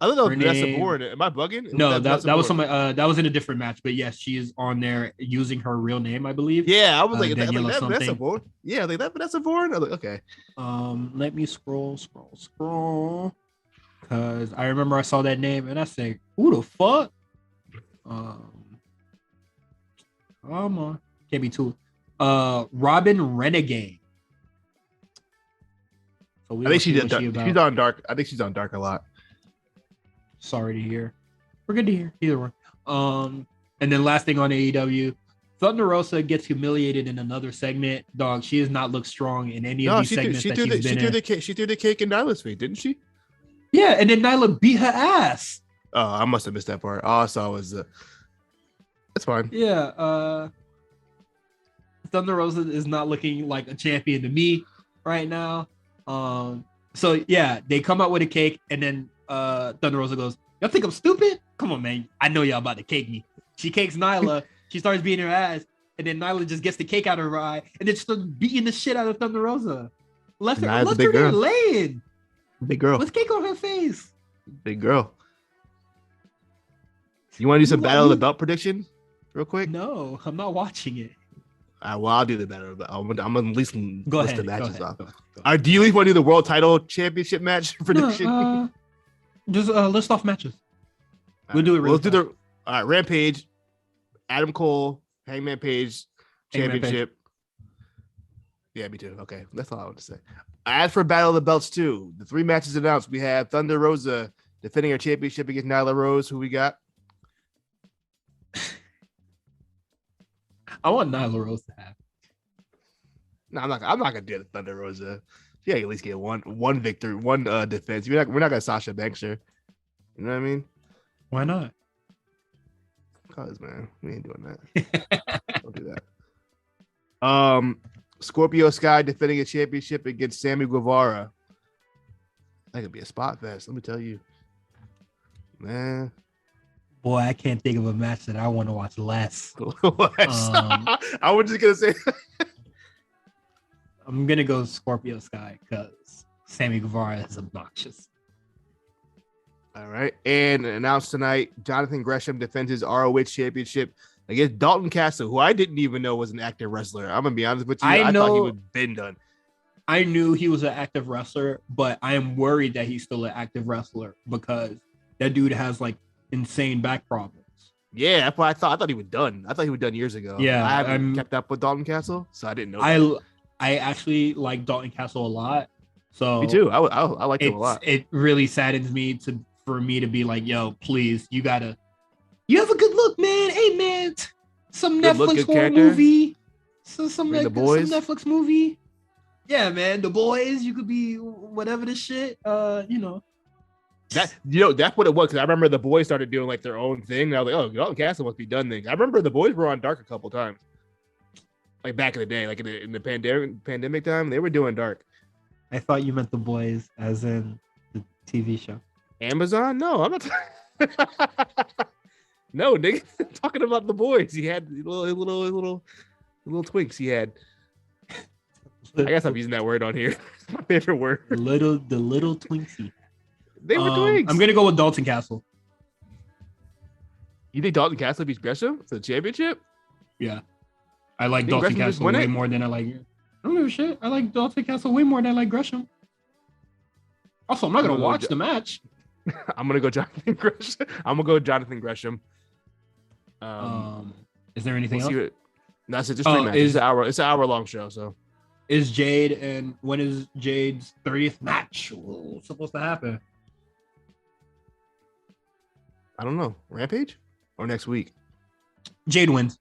I don't know if that's a board. Am I bugging? No, that was somebody. That was in a different match, but yes, she is on there using her real name, I believe. Yeah, I was like, that's a board. Yeah, like that's a board. I was like, okay. Let me scroll, because I remember I saw that name and I said, "Who the fuck?" Come on, can't be too. Robin Renegade. So I think she's on Dark. I think she's on Dark a lot. Sorry to hear. We're good to hear either one. And then last thing on AEW, Thunder Rosa gets humiliated in another segment. Dog, she has not looked strong in any of these segments that she's been in. She threw the cake in Nyla's feet, didn't she? Yeah, and then Nyla beat her ass. Oh, I must have missed that part. All I saw was that's fine. Yeah, Thunder Rosa is not looking like a champion to me right now. So yeah, they come out with a cake, and then Thunder Rosa goes, "Y'all think I'm stupid? Come on, man. I know y'all about to cake me." She cakes Nyla. She starts beating her ass, and then Nyla just gets the cake out of her eye, and then starts beating the shit out of Thunder Rosa. Left her there laying. Big girl. With cake on her face. Big girl. You want to do some Battle of the Belt prediction real quick? No, I'm not watching it. Well, I'll do the Battle of the Belt. I'm at least list the matches off. Go ahead. Do you at least want to do the World Title Championship match prediction? No, just list off matches. We'll do it. Let's do the all right. Rampage, Adam Cole, Hangman Page Championship. Yeah, me too. Okay, that's all I want to say. As for Battle of the Belts too, the 3 matches announced. We have Thunder Rosa defending her championship against Nyla Rose. Who we got? I want Nyla Rose to have. No, I'm not gonna do the Thunder Rosa. Yeah, at least get one victory, one defense. We're not gonna Sasha Banks her. You know what I mean? Why not? Cause man, we ain't doing that. Don't do that. Scorpio Sky defending a championship against Sammy Guevara. That could be a spot fest. Let me tell you, man. Boy, I can't think of a match that I want to watch less. I was just gonna say. I'm gonna go Scorpio Sky because Sammy Guevara is obnoxious. All right, and announced tonight, Jonathan Gresham defends his ROH championship against Dalton Castle, who I didn't even know was an active wrestler. I'm gonna be honest with you. I thought he would have been done. I knew he was an active wrestler, but I am worried that he's still an active wrestler because that dude has like insane back problems. Yeah, that's what I thought. I thought he was done. I thought he was done years ago. Yeah, I haven't kept up with Dalton Castle, so I didn't know. I actually like Dalton Castle a lot. So me too. I like him a lot. It really saddens me for me to be like, yo, please, you have a good look, man. Hey, man, some good Netflix horror movie. Some Netflix movie. Yeah, man, The Boys. You could be whatever the shit. That's what it was. Because I remember The Boys started doing like their own thing. And I was like, oh, Dalton Castle must be done then. I remember The Boys were on Dark a couple times, like back in the day, like in the pandemic time, they were doing Dark. I thought you meant The Boys as in the TV show. Amazon? No, I'm not. No, nigga, I'm talking about The Boys. He had little twinks. He had. I guess I'm using that word on here. It's my favorite word. The little twinksy. They were twinks. I'm gonna go with Dalton Castle. You think Dalton Castle beats Gresham for the championship? Yeah, I like Dalton Castle way more than I like. I don't give a shit. I like Dalton Castle way more than I like Gresham. Also, I'm not gonna watch the match. I'm gonna go Jonathan Gresham. Is there anything else? That's it. Just 3 matches. It's an hour long show. So, is Jade and when is Jade's 30th match supposed to happen? I don't know. Rampage or next week? Jade wins.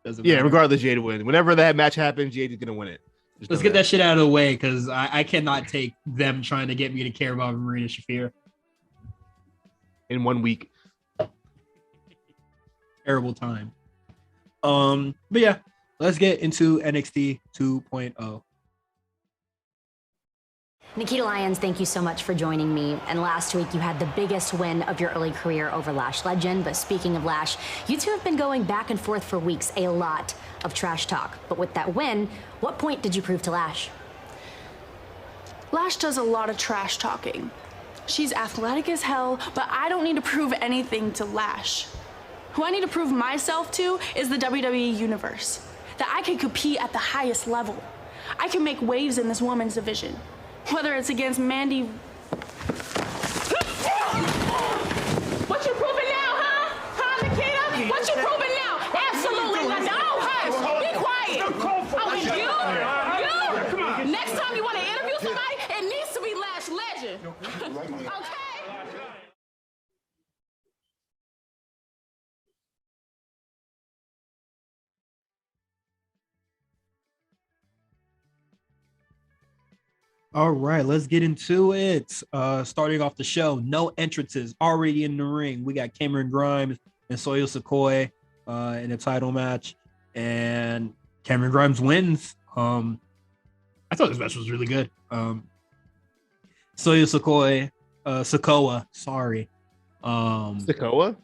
Regardless, Jade wins. Whenever that match happens, Jade is gonna win it. Let's get that shit out of the way because I cannot take them trying to get me to care about Marina Shafir in 1 week. Terrible time. But yeah, let's get into NXT 2.0. Nikita Lyons, thank you so much for joining me. And last week, you had the biggest win of your early career over Lash Legend. But speaking of Lash, you two have been going back and forth for weeks, a lot of trash talk. But with that win, what point did you prove to Lash? Lash does a lot of trash talking. She's athletic as hell, but I don't need to prove anything to Lash. Who I need to prove myself to is the WWE Universe. That I can compete at the highest level. I can make waves in this women's division. Whether it's against Mandy... What you proving now, huh? Huh, Nikita? What you proving now? Absolutely nothing. Oh, hush. Be quiet. Oh, and you? Next time you want to interview somebody, it needs to be Lash Legend. Okay? All right, let's get into it. Starting off the show, no entrances already in the ring. We got Cameron Grimes and Soyo Sikoa in a title match, and Cameron Grimes wins. I thought this match was really good. Soyo Sikoa, sorry. Sikoa?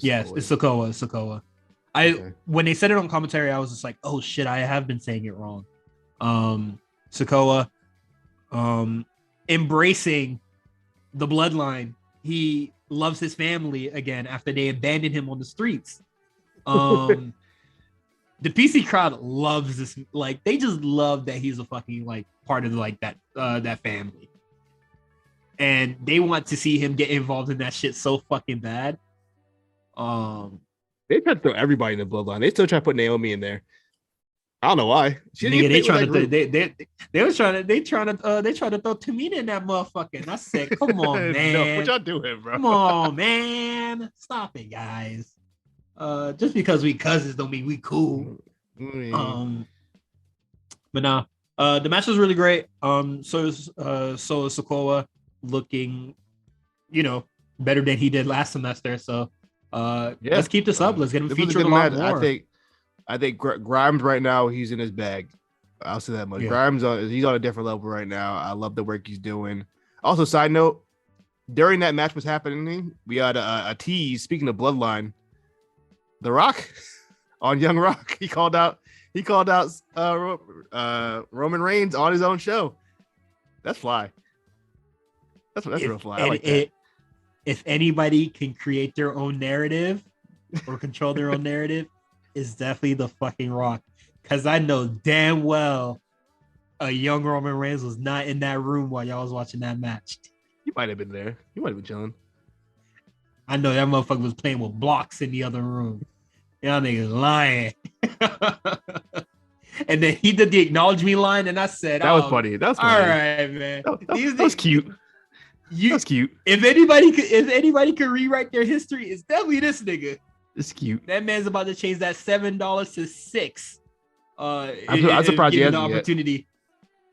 Yes, it's Sikoa. When they said it on commentary, I was just like, oh shit, I have been saying it wrong. Sikoa. Embracing the bloodline. He loves his family again after they abandoned him on the streets. The PC crowd loves this, like they just love that he's a fucking like part of like that family, and they want to see him get involved in that shit so fucking bad. They tried to throw everybody in the bloodline. They still try to put Naomi in there. I don't know why. They trying to throw Tamina in that motherfucker. And I said, come on, man. No, what y'all doing, bro? Come on, man. Stop it, guys. Just because we cousins don't mean we cool. But nah. The match was really great. So Sikoa looking, better than he did last semester. So let's keep this up. Let's get him featured a lot more. I think Grimes right now, he's in his bag. I'll say that much. Yeah. Grimes, he's on a different level right now. I love the work he's doing. Also, side note, during that match was happening, we had a tease. Speaking of bloodline, The Rock on Young Rock, he called out Roman Reigns on his own show. That's fly. That's real fly. I like that. If anybody can create their own narrative or control their own narrative, is definitely the fucking Rock, because I know damn well a young Roman Reigns was not in that room while y'all was watching that match. You might have been there. You might have been chilling. I know that motherfucker was playing with blocks in the other room. Y'all niggas lying. And then he did the acknowledge me line, and I said, that was funny. That's funny. All right, man. That was cute. That's cute. If anybody could rewrite their history, it's definitely this nigga. It's cute. That man's about to change that $7 to $6. I'm surprised he has the opportunity.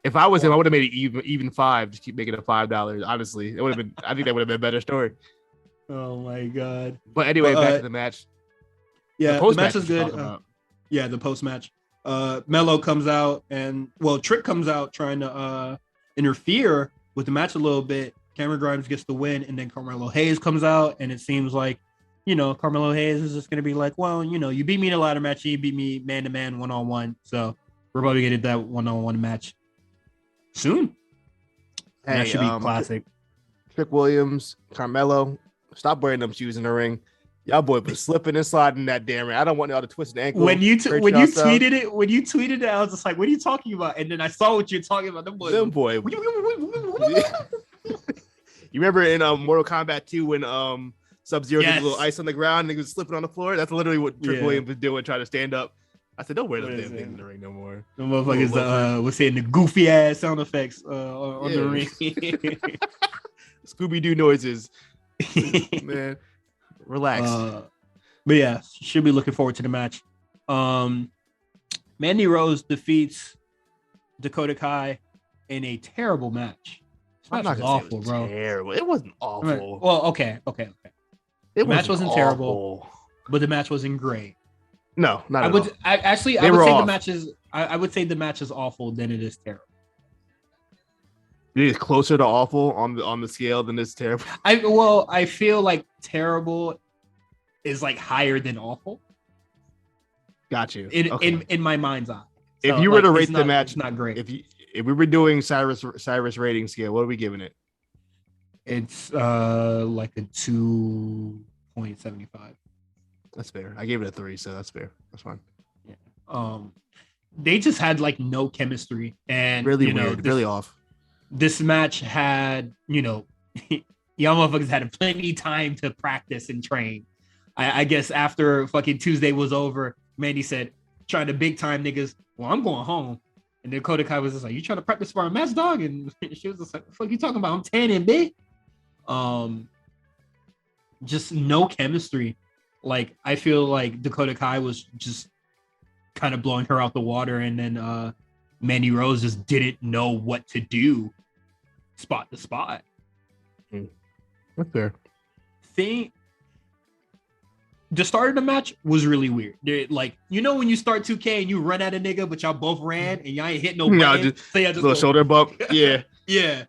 If I was him, I would have made it even $5. Just keep making it $5. Honestly, it would have been. I think that would have been a better story. Oh my god! But anyway, back to the match. Yeah, the match is good. The post match. Mello comes out Trick comes out trying to interfere with the match a little bit. Cameron Grimes gets the win, and then Carmelo Hayes comes out, and it seems like, Carmelo Hayes is just going to be like, well, you beat me in a ladder match, you beat me man-to-man, one-on-one, so we're probably going to get that one-on-one match soon. Hey, that should be classic. Trick Williams, Carmelo, stop wearing them shoes in the ring. Y'all boy was slipping and sliding that damn ring. I don't want y'all to twist the ankle. When you tweeted it, I was just like, what are you talking about? And then I saw what you're talking about. Them boy. You remember in Mortal Kombat 2 when Sub-Zero did a little ice on the ground and he was slipping on the floor? That's literally what Trick Williams was doing, trying to stand up. I said, don't wear those damn things in the ring no more. The motherfuckers was saying the goofy ass sound effects on the ring. Scooby-Doo noises. Man, relax. But yeah, should be looking forward to the match. Mandy Rose defeats Dakota Kai in a terrible match. I'm not gonna say it was awful, bro. Terrible. It wasn't awful. Well, okay. The match wasn't terrible, but the match wasn't great. No, not at all. I would say the match is awful than it is terrible. It is closer to awful on the scale than it's terrible. I feel like terrible is like higher than awful. Got you. In my mind's eye. So, if you were to rate the match, it's not great. If we were doing Cyrus rating scale, what are we giving it? It's like a 2.75. That's fair. I gave it a 3, so that's fair. That's fine. Yeah. They just had like no chemistry, and really weird, really off. This match had, y'all motherfuckers had plenty time to practice and train. I guess after fucking Tuesday was over, Mandy said, trying to big time niggas, well, I'm going home. And Dakota Kai was just like, you trying to practice for our match, dog? And she was just like, what the fuck you talking about? I'm tanning, big. Just no chemistry. Like, I feel like Dakota Kai was just kind of blowing her out the water, and then Mandy Rose just didn't know what to do spot to spot. That's fair. The start of the match was really weird. Like, when you start 2K and you run at a nigga, but y'all both ran and y'all ain't hit no button. So yeah, just little shoulder bump. Yeah. Yeah.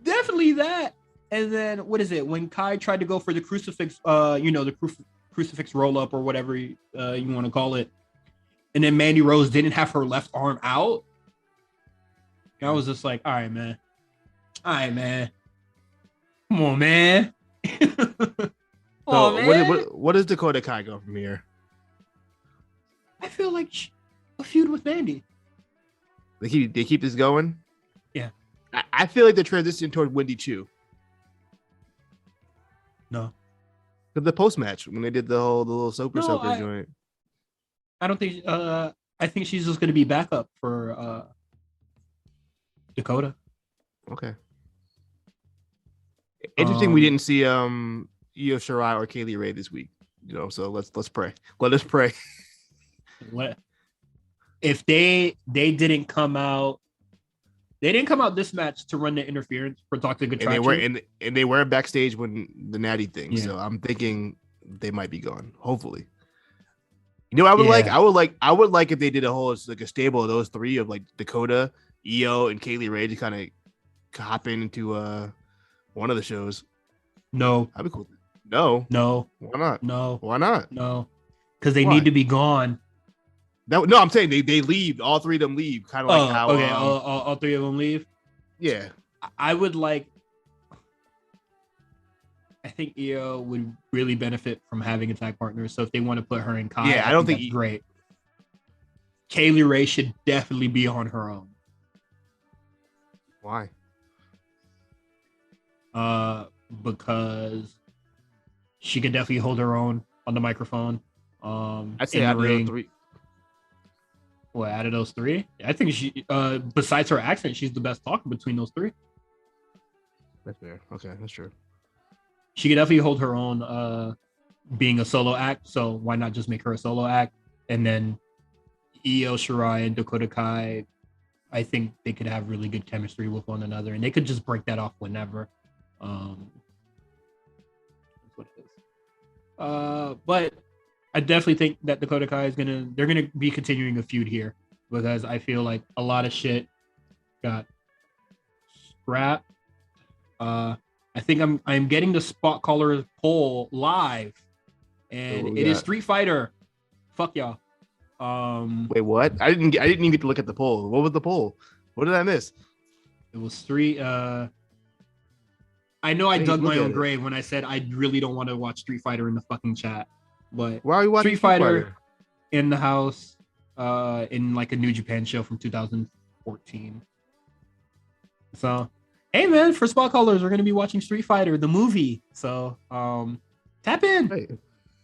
Definitely that. And then what is it? When Kai tried to go for the crucifix, the crucifix roll up or whatever you want to call it. And then Mandy Rose didn't have her left arm out. And I was just like, all right, man. Come on, man. What does Dakota Kai go from here? I feel like a feud with Mandy. They keep this going? Yeah. I feel like they're transitioning toward Wendy Chu. No. The post match when they did the little soaker joint. I don't think I think she's just gonna be backup for Dakota. Okay. Interesting we didn't see Io Shirai or Kaylee Ray this week. So let's pray. Let us pray. If they didn't come out, this match to run the interference for Toxic Attraction. And they weren't backstage when the Natty thing. Yeah. So I'm thinking they might be gone. Hopefully. I would like if they did a stable of those three of like Dakota, Io, and Kaylee Ray to kind of hop into one of the shows. No. That'd be cool. No. Why not? No. Why not? No. Because they need to be gone. No, I'm saying they leave. All three of them leave. Kind of like how. Okay. All three of them leave. Yeah. I would like. I think Io would really benefit from having a tag partner. So if they want to put her in Kai, I don't think that's great. Kaylee Ray should definitely be on her own. Why? Because she could definitely hold her own on the microphone. I'd say out of those three. Well, out of those three, I think she, besides her accent, she's the best talker between those three. That's fair. Okay, that's true. She could definitely hold her own, being a solo act. So why not just make her a solo act? And then Io Shirai and Dakota Kai, I think they could have really good chemistry with one another, and they could just break that off whenever. That's what it is. But I definitely think that Dakota Kai they're gonna be continuing a feud here, because I feel like a lot of shit got scrapped. I think I'm getting the spot caller poll live, and it is Street Fighter. Fuck y'all. Wait, what? I didn't even get to look at the poll. What was the poll? What did I miss? It was three. I know I dug my own grave when I said I really don't want to watch Street Fighter in the fucking chat. But why are you watching Street Fighter in the house in like a New Japan show from 2014. So, hey man, for spot callers, we're gonna be watching Street Fighter the movie. So, tap in. Hey.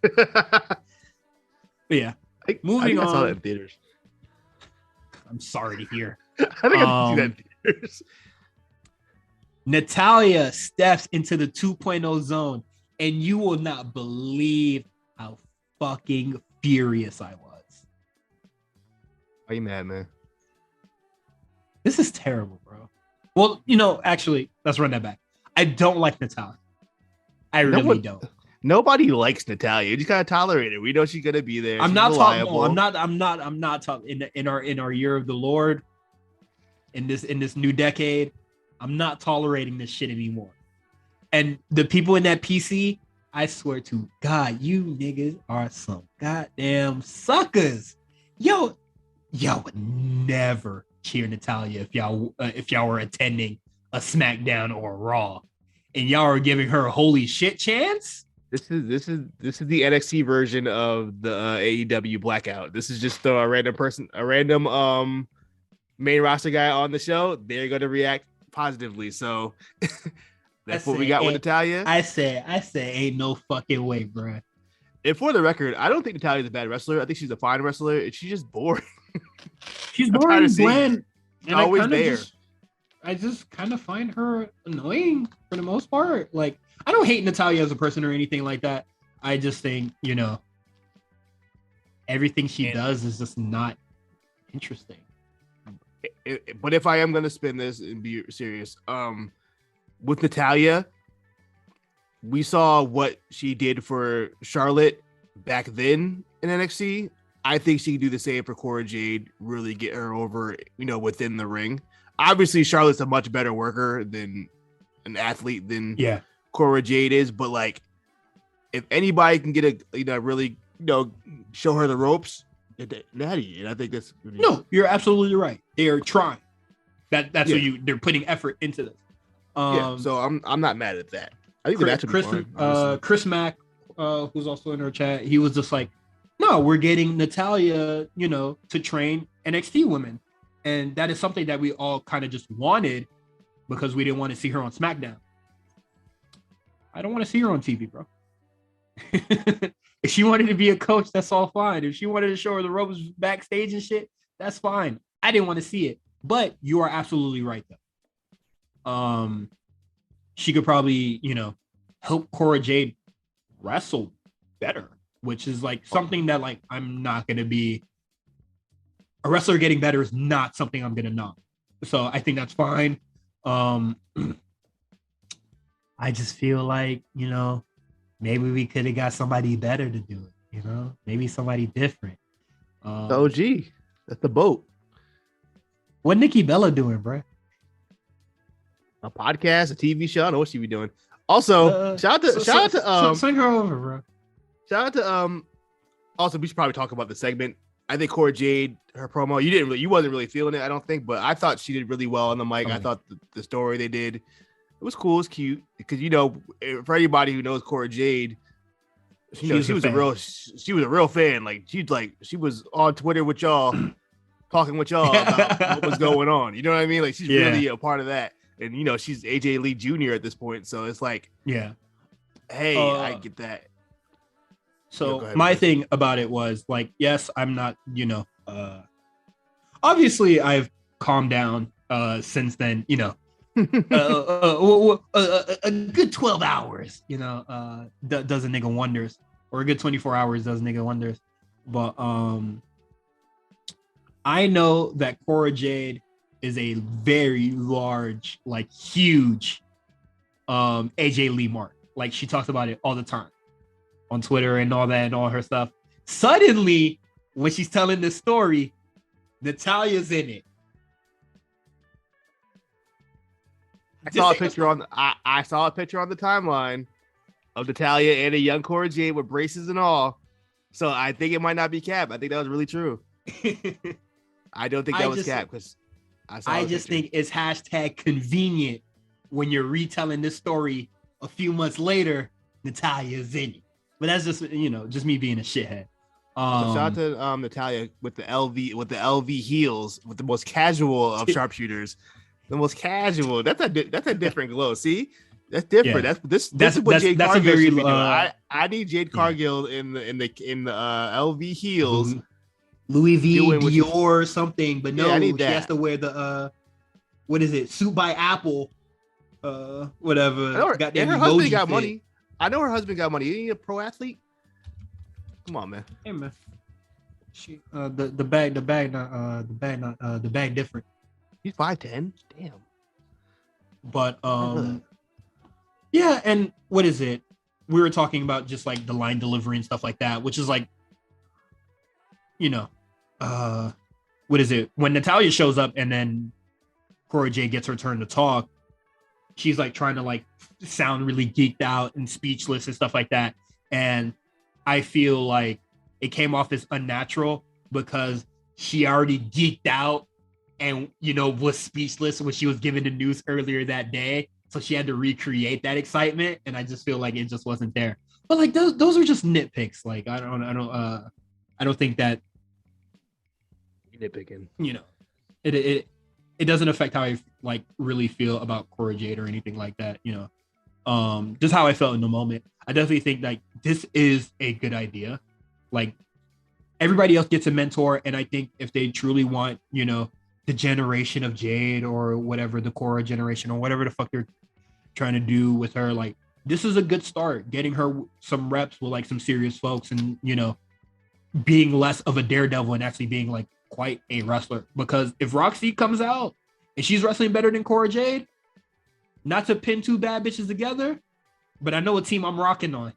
But yeah, moving on. I saw that in theaters. I'm sorry to hear. I think I see that in theaters. Natalya steps into the 2.0 zone, and you will not believe how fucking furious I was. Are you mad, man? This is terrible, bro. Well, actually, let's run that back. I don't like Natalya. I really don't. Nobody likes Natalya. You just gotta tolerate it. We know she's gonna be there. I'm not talking. I'm not talking in our year of the Lord. In this new decade, I'm not tolerating this shit anymore. And the people in that PC, I swear to God, you niggas are some goddamn suckers. Yo would never cheer Natalya if y'all were attending a SmackDown or a Raw. and y'all are giving her a holy shit chance. This is the NXT version of the AEW Blackout. This is just a random main roster guy on the show. They're going to react positively. So that's what we got with Natalya. I say, ain't no fucking way, bro. And for the record, I don't think Natalya's a bad wrestler. I think she's a fine wrestler, and she's just boring. She's boring, bland, and always there. I just kind of find her annoying for the most part. Like, I don't hate Natalya as a person or anything like that. I just think, everything she does is just not interesting. But if I am going to spin this and be serious, with Natalya, we saw what she did for Charlotte back then in NXT. I think she can do the same for Cora Jade, really get her over, within the ring. Obviously, Charlotte's a much better worker than an athlete than Cora Jade is. But like, if anybody can get really, show her the ropes, Natty. And I think that's no, you're absolutely right. They are trying. That's what they're putting effort into this. So I'm not mad at that. I think the match would be fun, Chris Mack, who's also in our chat, he was just like, no, we're getting Natalya, to train NXT women. And that is something that we all kind of just wanted because we didn't want to see her on SmackDown. I don't want to see her on TV, bro. If she wanted to be a coach, that's all fine. If she wanted to show her the ropes backstage and shit, that's fine. I didn't want to see it. But you are absolutely right, though. She could probably, help Cora Jade wrestle better, which is like something that like I'm not gonna be. A wrestler getting better is not something I'm gonna knock. So I think that's fine. I just feel like, maybe we could have got somebody better to do it, maybe somebody different. OG, that's the boat. What Nikki Bella doing, bro? A podcast, a TV show. I don't know what she be doing. Also, shout out to send her over, bro. Shout out to also we should probably talk about the segment. I think Cora Jade, her promo, you wasn't really feeling it, I don't think, but I thought she did really well on the mic. I thought the story they did, it was cool, it was cute, because for anybody who knows Cora Jade, she was a real fan. Like she was on Twitter with y'all, talking with y'all about what was going on. You know what I mean? Like she's really a part of that, and she's AJ Lee Jr. at this point, so it's like, hey, I get that. So my thing about it was like, yes, I'm not, obviously I've calmed down since then, a good 12 hours, does a nigga wonders, or a good 24 hours does nigga wonders. But I know that Cora Jade is a very large, like huge AJ Lee mark. Like she talks about it all the time on Twitter and all that and all her stuff. Suddenly, when she's telling this story, Natalya's in it. I saw a picture on the timeline of Natalya and a young Cora Jade with braces and all. So I think it might not be cap. I think that was really true. I don't think that was cap because I just think it's hashtag convenient when you're retelling this story a few months later. Natalya's in it. But that's just just me being a shithead. So shout out to Natalya with the LV heels, with the most casual of sharpshooters, the most casual. That's a different glow. See, that's different. Yeah. This is what Jade Cargill should be doing. I need Jade Cargill in the LV heels, Louis V, Dior or something. But no, I need that. She has to wear the what is it? Suit by Apple, whatever. And her husband got money. I know her husband got money. Isn't he a pro athlete? Come on, man. Hey, man. She the bag different. He's 5'10". Damn. But yeah, and what is it? We were talking about just like the line delivery and stuff like that, which is like, what is it? When Natalya shows up and then Cora Jade gets her turn to talk, she's like trying to like sound really geeked out and speechless and stuff like that. And I feel like it came off as unnatural because she already geeked out and, was speechless when she was given the news earlier that day. so she had to recreate that excitement, and I just feel like it just wasn't there. But like those are just nitpicks. Like I don't think that nitpicking. It doesn't affect how I like really feel about Cora Jade or anything like that. Just how I felt in the moment. I definitely think like this is a good idea. Like everybody else gets a mentor, and I think if they truly want, the generation of Jade or whatever, the Cora generation or whatever the fuck they're trying to do with her, like this is a good start, getting her some reps with like some serious folks, and being less of a daredevil and actually being like quite a wrestler. Because if Roxy comes out and she's wrestling better than Cora Jade, not to pin two bad bitches together, but I know a team I'm rocking on.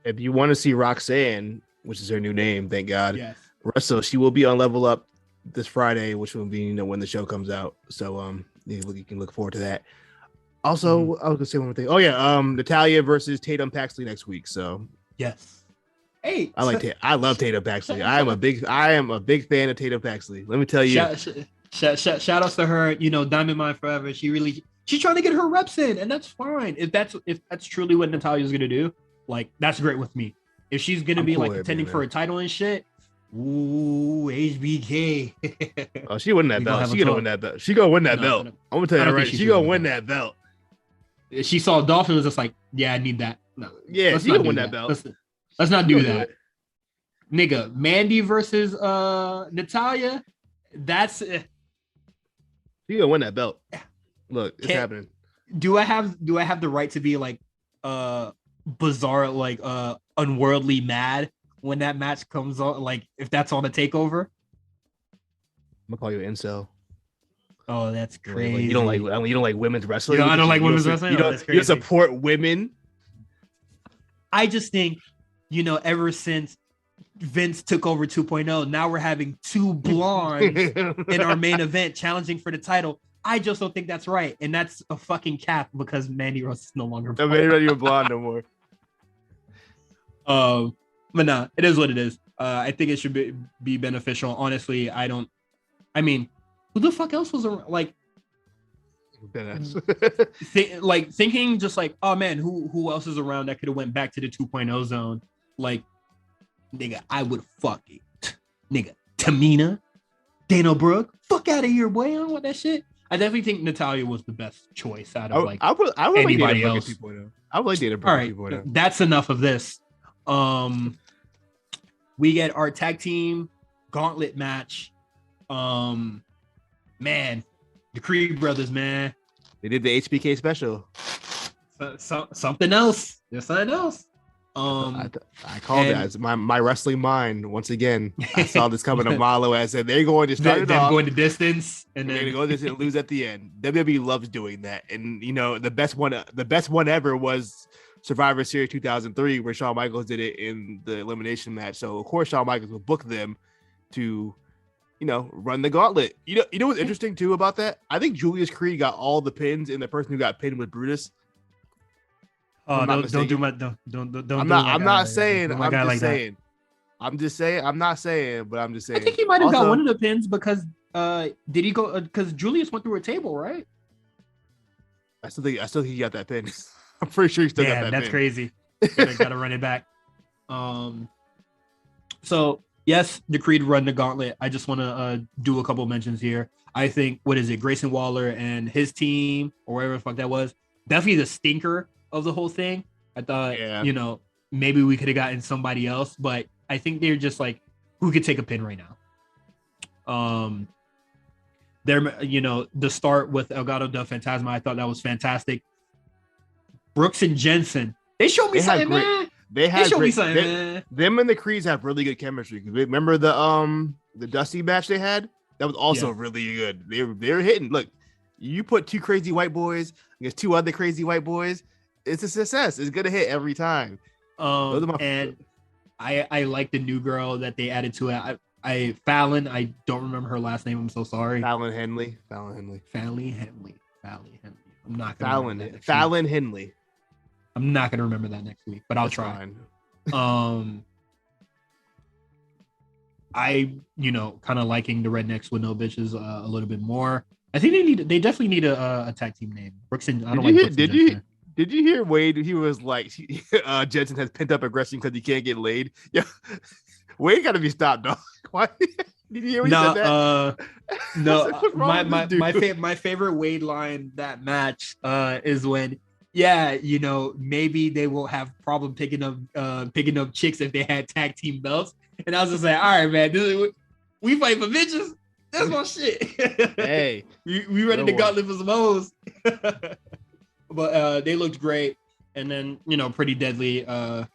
If you want to see Roxanne, which is her new name, thank God, yes, wrestle, she will be on Level Up this Friday, which will be when the show comes out. So you can look forward to that. Also, I was gonna say one more thing. Oh yeah, Natalya versus Tatum Paxley next week. So yes, hey, I love Tatum Paxley. I am a big fan of Tatum Paxley. Let me tell you. Shout outs to her. Diamond Mine forever. She's trying to get her reps in, and that's fine. If that's truly what Natalya's gonna do, like that's great with me. If she's gonna be like contending for a title and shit, ooh, HBK. Oh, she win that belt. She gonna win that belt. She gonna win that belt. I'm gonna tell you that right. She gonna win that belt. She saw Dolphin, was just like, yeah, I need that. No, yeah, she gonna win that belt. Let's not do that, nigga. Mandy versus Natalya. That's she gonna win that belt. Look, it's happening. Do I have the right to be like bizarre, like unworldly mad when that match comes on? Like if that's on the takeover? I'm gonna call you an incel. Oh, that's crazy. You don't like women's wrestling. I don't like women's wrestling. You don't support women. I just think, ever since Vince took over 2.0, now we're having two blondes in our main event challenging for the title. I just don't think that's right, and that's a fucking cap because Mandy Rose is no longer blonde. Mandy Rose even blonde no more. But nah, it is what it is. I think it should be beneficial. Honestly, who the fuck else was around? Like, thinking just like, oh man, who else is around that could have went back to the 2.0 zone? Like, nigga, I would fuck it. Nigga, Tamina, Dana Brooke, fuck out of here, boy. I don't want that shit. I definitely think Natalya was the best choice out of I would anybody like else. I would like Dana Brooke. All right, that's enough of this. We get our tag team gauntlet match. Man, the Creed brothers, man. They did the HBK special. Something else. There's something else. I called that as my wrestling mind once again. I saw this coming a mile away. I said they're going to start it off, going the distance, and then they're going to go this and lose at the end. WWE loves doing that, and the best one ever was Survivor Series 2003, where Shawn Michaels did it in the elimination match. So of course Shawn Michaels would book them to, run the gauntlet. You know what's interesting too about that? I think Julius Creed got all the pins, and the person who got pinned was Brutus. Oh, don't do my don't. I'm not saying. I'm just saying. I'm not saying, but I'm just saying. I think he might have got one of the pins because did he go? Because Julius went through a table, right? I still think he got that pin. I'm pretty sure he still got that pin. That's crazy. Gotta run it back. So yes, the Creed run the gauntlet. I just want to do a couple mentions here. I think Grayson Waller and his team or whatever the fuck that was, definitely the stinker of the whole thing. I thought, maybe we could have gotten somebody else, but I think they're just like, who could take a pin right now? The start with Elgato del Fantasma, I thought that was fantastic. Brooks and Jensen, they showed me something, man. They showed me something, man. Them and the Creeds have really good chemistry. Remember the Dusty match they had? That was also really good. They were hitting. Look, you put two crazy white boys against two other crazy white boys, it's a success. It's gonna hit every time. And I like the new girl that they added to it. Fallon. I don't remember her last name. I'm so sorry. Fallon Henley. I'm not gonna Fallon Henley. I'm not gonna remember that next week, but I'll try. I kind of liking the rednecks with no bitches a little bit more. I think they definitely need a tag team name. Brooks and I don't Did you hear Wade? He was like, Jensen has pent up aggression because he can't get laid. Yeah, Wade got to be stopped, dog. Why? Did you hear when he said that? No. My favorite Wade line that match is when, maybe they will have problem picking up chicks if they had tag team belts. And I was just like, all right, man, we fight for bitches. That's my shit. Hey, we ready to gauntlet for some hoes. But they looked great, and then pretty deadly. I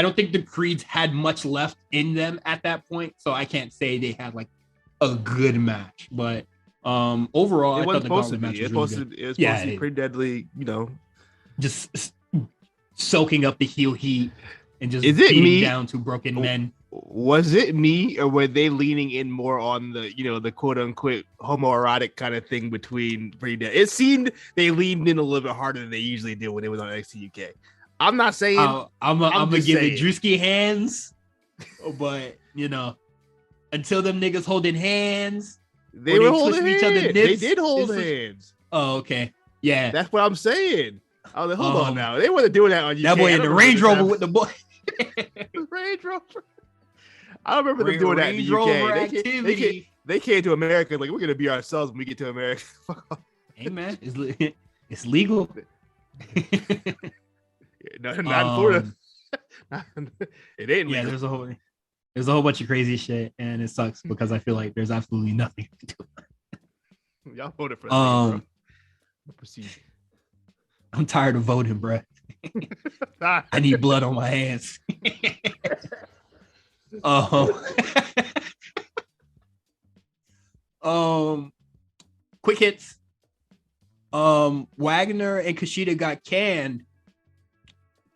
don't think the Creeds had much left in them at that point, so I can't say they had like a good match. But overall, I thought the gauntlet match was really good. It was supposed to be pretty deadly. Just soaking up the heel heat and just beating down two broken men. Was it me, or were they leaning in more on the quote unquote homoerotic kind of thing between Pretty Dead? It seemed they leaned in a little bit harder than they usually do when it was on NXT UK. I'm not saying I'm gonna give it Drewski hands, but until them niggas holding hands, they were holding each other. They did hold hands. Oh, okay, yeah, that's what I'm saying. I was like, hold on now, they wasn't doing that on UK. That boy in the Range Rover with the boy. Range Rover. I don't remember them doing that in the UK. They came to America like, we're gonna be ourselves when we get to America. Hey man, it's legal. Not in Florida. It ain't legal. Yeah, there's a whole bunch of crazy shit, and it sucks because I feel like there's absolutely nothing to do. Y'all voted for that. Proceed. I'm tired of voting, bro. I need blood on my hands. Quick hits. Wagner and Kushida got canned,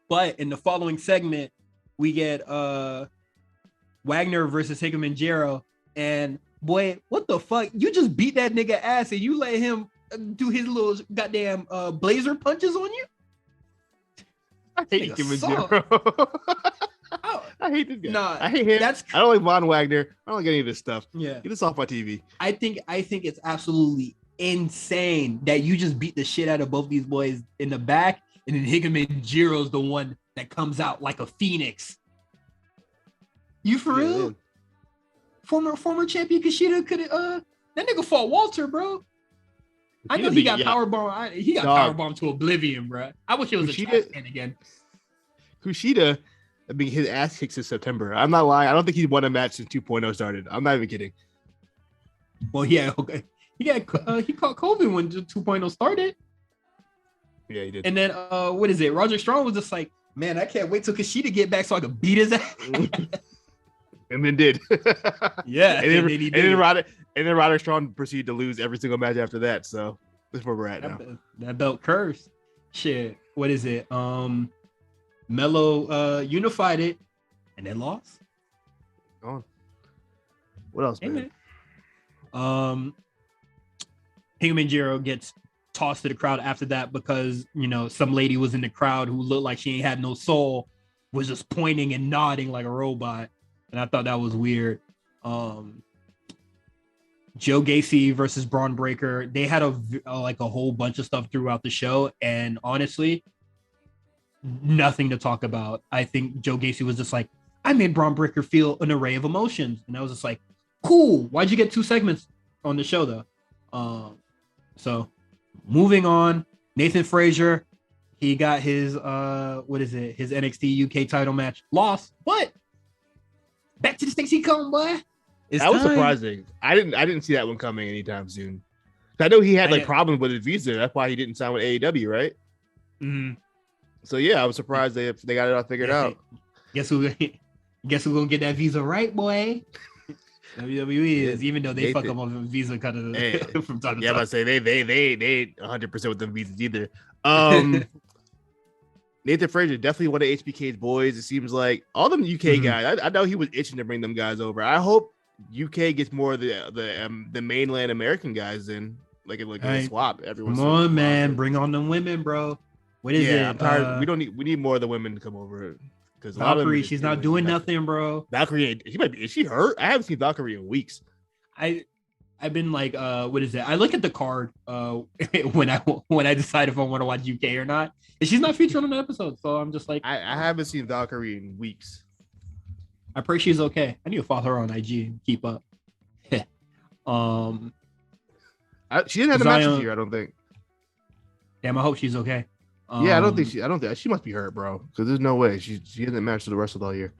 but in the following segment, we get Wagner versus Hikamanjiro, and boy, what the fuck? You just beat that nigga ass and you let him do his little goddamn blazer punches on you? I hate Hikamanjiro. I hate this guy. Nah, I hate him. I don't like Von Wagner. I don't like any of this stuff. Yeah, get this off my TV. I think it's absolutely insane that you just beat the shit out of both these boys in the back, and then Hikamanjiro's the one that comes out like a phoenix. You for real? Man. Former champion Kushida could that nigga fought Walter, bro. I know he got powerbomb. He got powerbombed to oblivion, bro. I wish it was a trash can again. Kushida, I mean, his ass kicks in September. I'm not lying. I don't think he's won a match since 2.0 started. I'm not even kidding. Well, yeah, okay. He caught COVID when 2.0 started. Yeah, he did. And then what is it? Roderick Strong was just like, man, I can't wait till Kushida get back so I can beat his ass. And then did. Yeah. and then Roderick Strong proceeded to lose every single match after that. So that's where we're at now. That belt cursed. Shit. What is it? Mello unified it and then lost. Gone. What else, man? Hikamanjiro gets tossed to the crowd after that because some lady was in the crowd who looked like she ain't had no soul, was just pointing and nodding like a robot, and I thought that was weird. Joe Gacy versus Braun Breaker, they had a whole bunch of stuff throughout the show, and honestly, nothing to talk about. I think Joe Gacy was just like, I made Braun Breaker feel an array of emotions, and I was just like, cool. Why'd you get 2 segments on the show though? So moving on, Nathan Frazier, he got his his NXT UK title match, lost, but back to the States he come, boy. That was surprising. I didn't see that one coming anytime soon. I know he had problems with his visa. That's why he didn't sign with AEW, right? Mm-hmm. So yeah, I was surprised they got it all figured out. Guess who gonna get that visa right, boy? WWE is, even though they fuck up on visa kind of from time to time. Yeah, I say they 100% with them visas either. Nathan Frazier, definitely one of HBK's boys. It seems like all them UK guys. I know he was itching to bring them guys over. I hope UK gets more of the mainland American guys in, like a swap. Everyone, come on, man, bring on them women, bro. What is it? I'm tired. We need more of the women to come over. Because Valkyrie, she's not doing nothing, bro. Valkyrie, is she hurt? I haven't seen Valkyrie in weeks. I've been like, what is it? I look at the card when I decide if I want to watch UK or not. And she's not featured on the episode, so I'm just like, I haven't seen Valkyrie in weeks. I pray she's okay. I need to follow her on IG and keep up. She didn't have a match this year, I don't think. Damn, I hope she's okay. I don't think she must be hurt, bro. Because there's no way she hasn't matched for the rest of the year.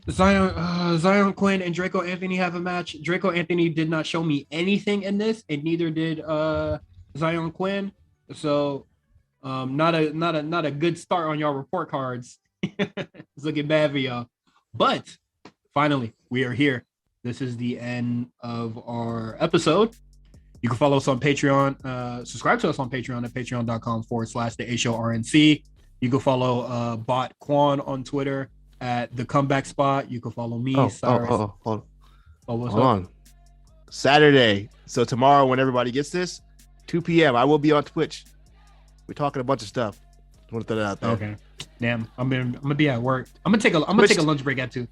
Zion Quinn and Draco Anthony have a match. Draco Anthony did not show me anything in this, and neither did Zion Quinn. So, not a good start on y'all report cards. It's looking bad for y'all. But finally, we are here. This is the end of our episode. You can follow us on Patreon. Subscribe to us on Patreon at patreon.com/the8showrnc. You can follow Bot Quan on Twitter at the Comeback Spot. You can follow me. Hold on. Saturday. So tomorrow, when everybody gets this, 2 p.m. I will be on Twitch. We're talking a bunch of stuff. I want to throw that out there. Okay. Damn. I'm gonna be at work. I'm gonna take a lunch break at 2.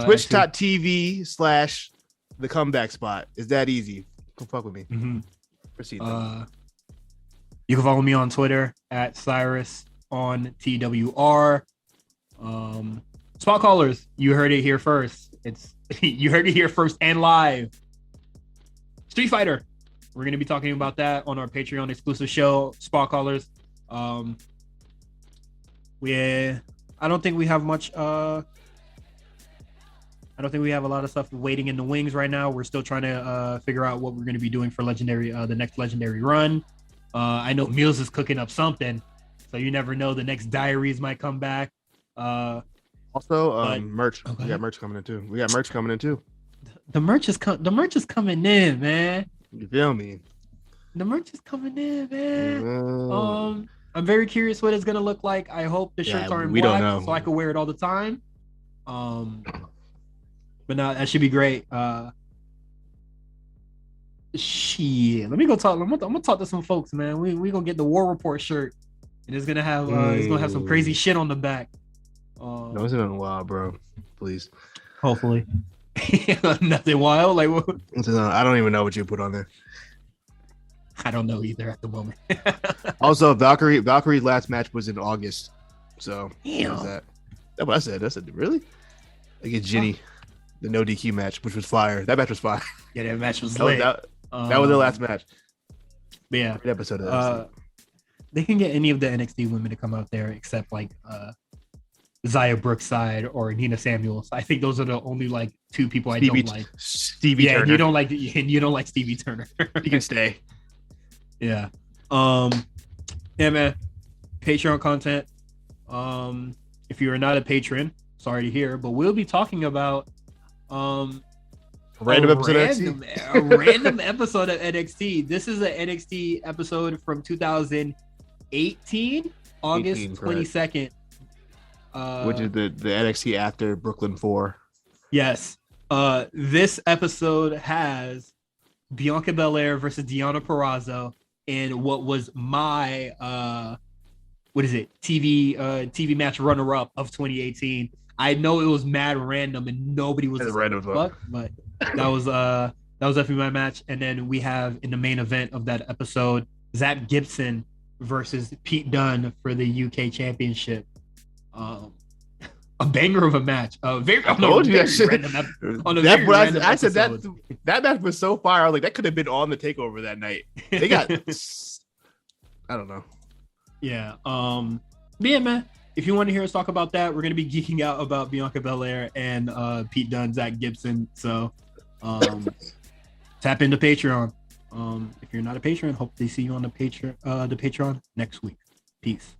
Twitch.tv/the Comeback Spot. Is that easy? Come fuck with me. Mm-hmm. Proceed. You can follow me on Twitter at Cyrus on TWR. Spot callers, you heard it here first. You heard it here first and live. Street Fighter. We're gonna be talking about that on our Patreon exclusive show, Spot Callers. I don't think we have much. I don't think we have a lot of stuff waiting in the wings right now. We're still trying to figure out what we're going to be doing for legendary, the next legendary run. I know Meals is cooking up something, so you never know. The next diaries might come back. Also, merch. Okay. We got merch coming in too. The merch is coming in, man. You feel me? The merch is coming in, man. I'm very curious what it's gonna look like. I hope the shirts are in black, so I can wear it all the time. But no, that should be great. Shit, let me go talk. I'm gonna talk to some folks, man. We gonna get the War Report shirt, and it's gonna have some crazy shit on the back. No, it's not wild, bro. Please. Hopefully, nothing wild. Like what? I don't even know what you put on there. I don't know either at the moment. Also, Valkyrie's last match was in August, so damn. That? That's what I said. I said, really? Against Ginny. The no DQ match, which was fire. That match was fire. Yeah, that match was lit. That was their last match. But yeah, great episode of that. They can get any of the NXT women to come out there except like Zaya Brookside or Nina Samuels. I think those are the only like 2 people I don't like. Stevie Turner. You don't like Stevie Turner. You can stay. Yeah. Yeah, man. Patreon content. If you are not a patron, sorry to hear, but we'll be talking about a random episode of NXT. This is an NXT episode from 2018, August 22nd. Which is the NXT after Brooklyn 4. Yes. This episode has Bianca Belair versus Deonna Purrazzo in what was my TV match runner-up of 2018. I know it was mad random and nobody was random, fuck, but that was definitely my match. And then we have in the main event of that episode, Zach Gibson versus Pete Dunne for the UK Championship. A banger of a match. I said that match was so fire. I was like, that could have been on the takeover that night. They got, I don't know. Yeah. Yeah, man. If you want to hear us talk about that, we're going to be geeking out about Bianca Belair and Pete Dunne, Zach Gibson. So tap into Patreon. If you're not a patron, hope they see you on the Patreon next week. Peace.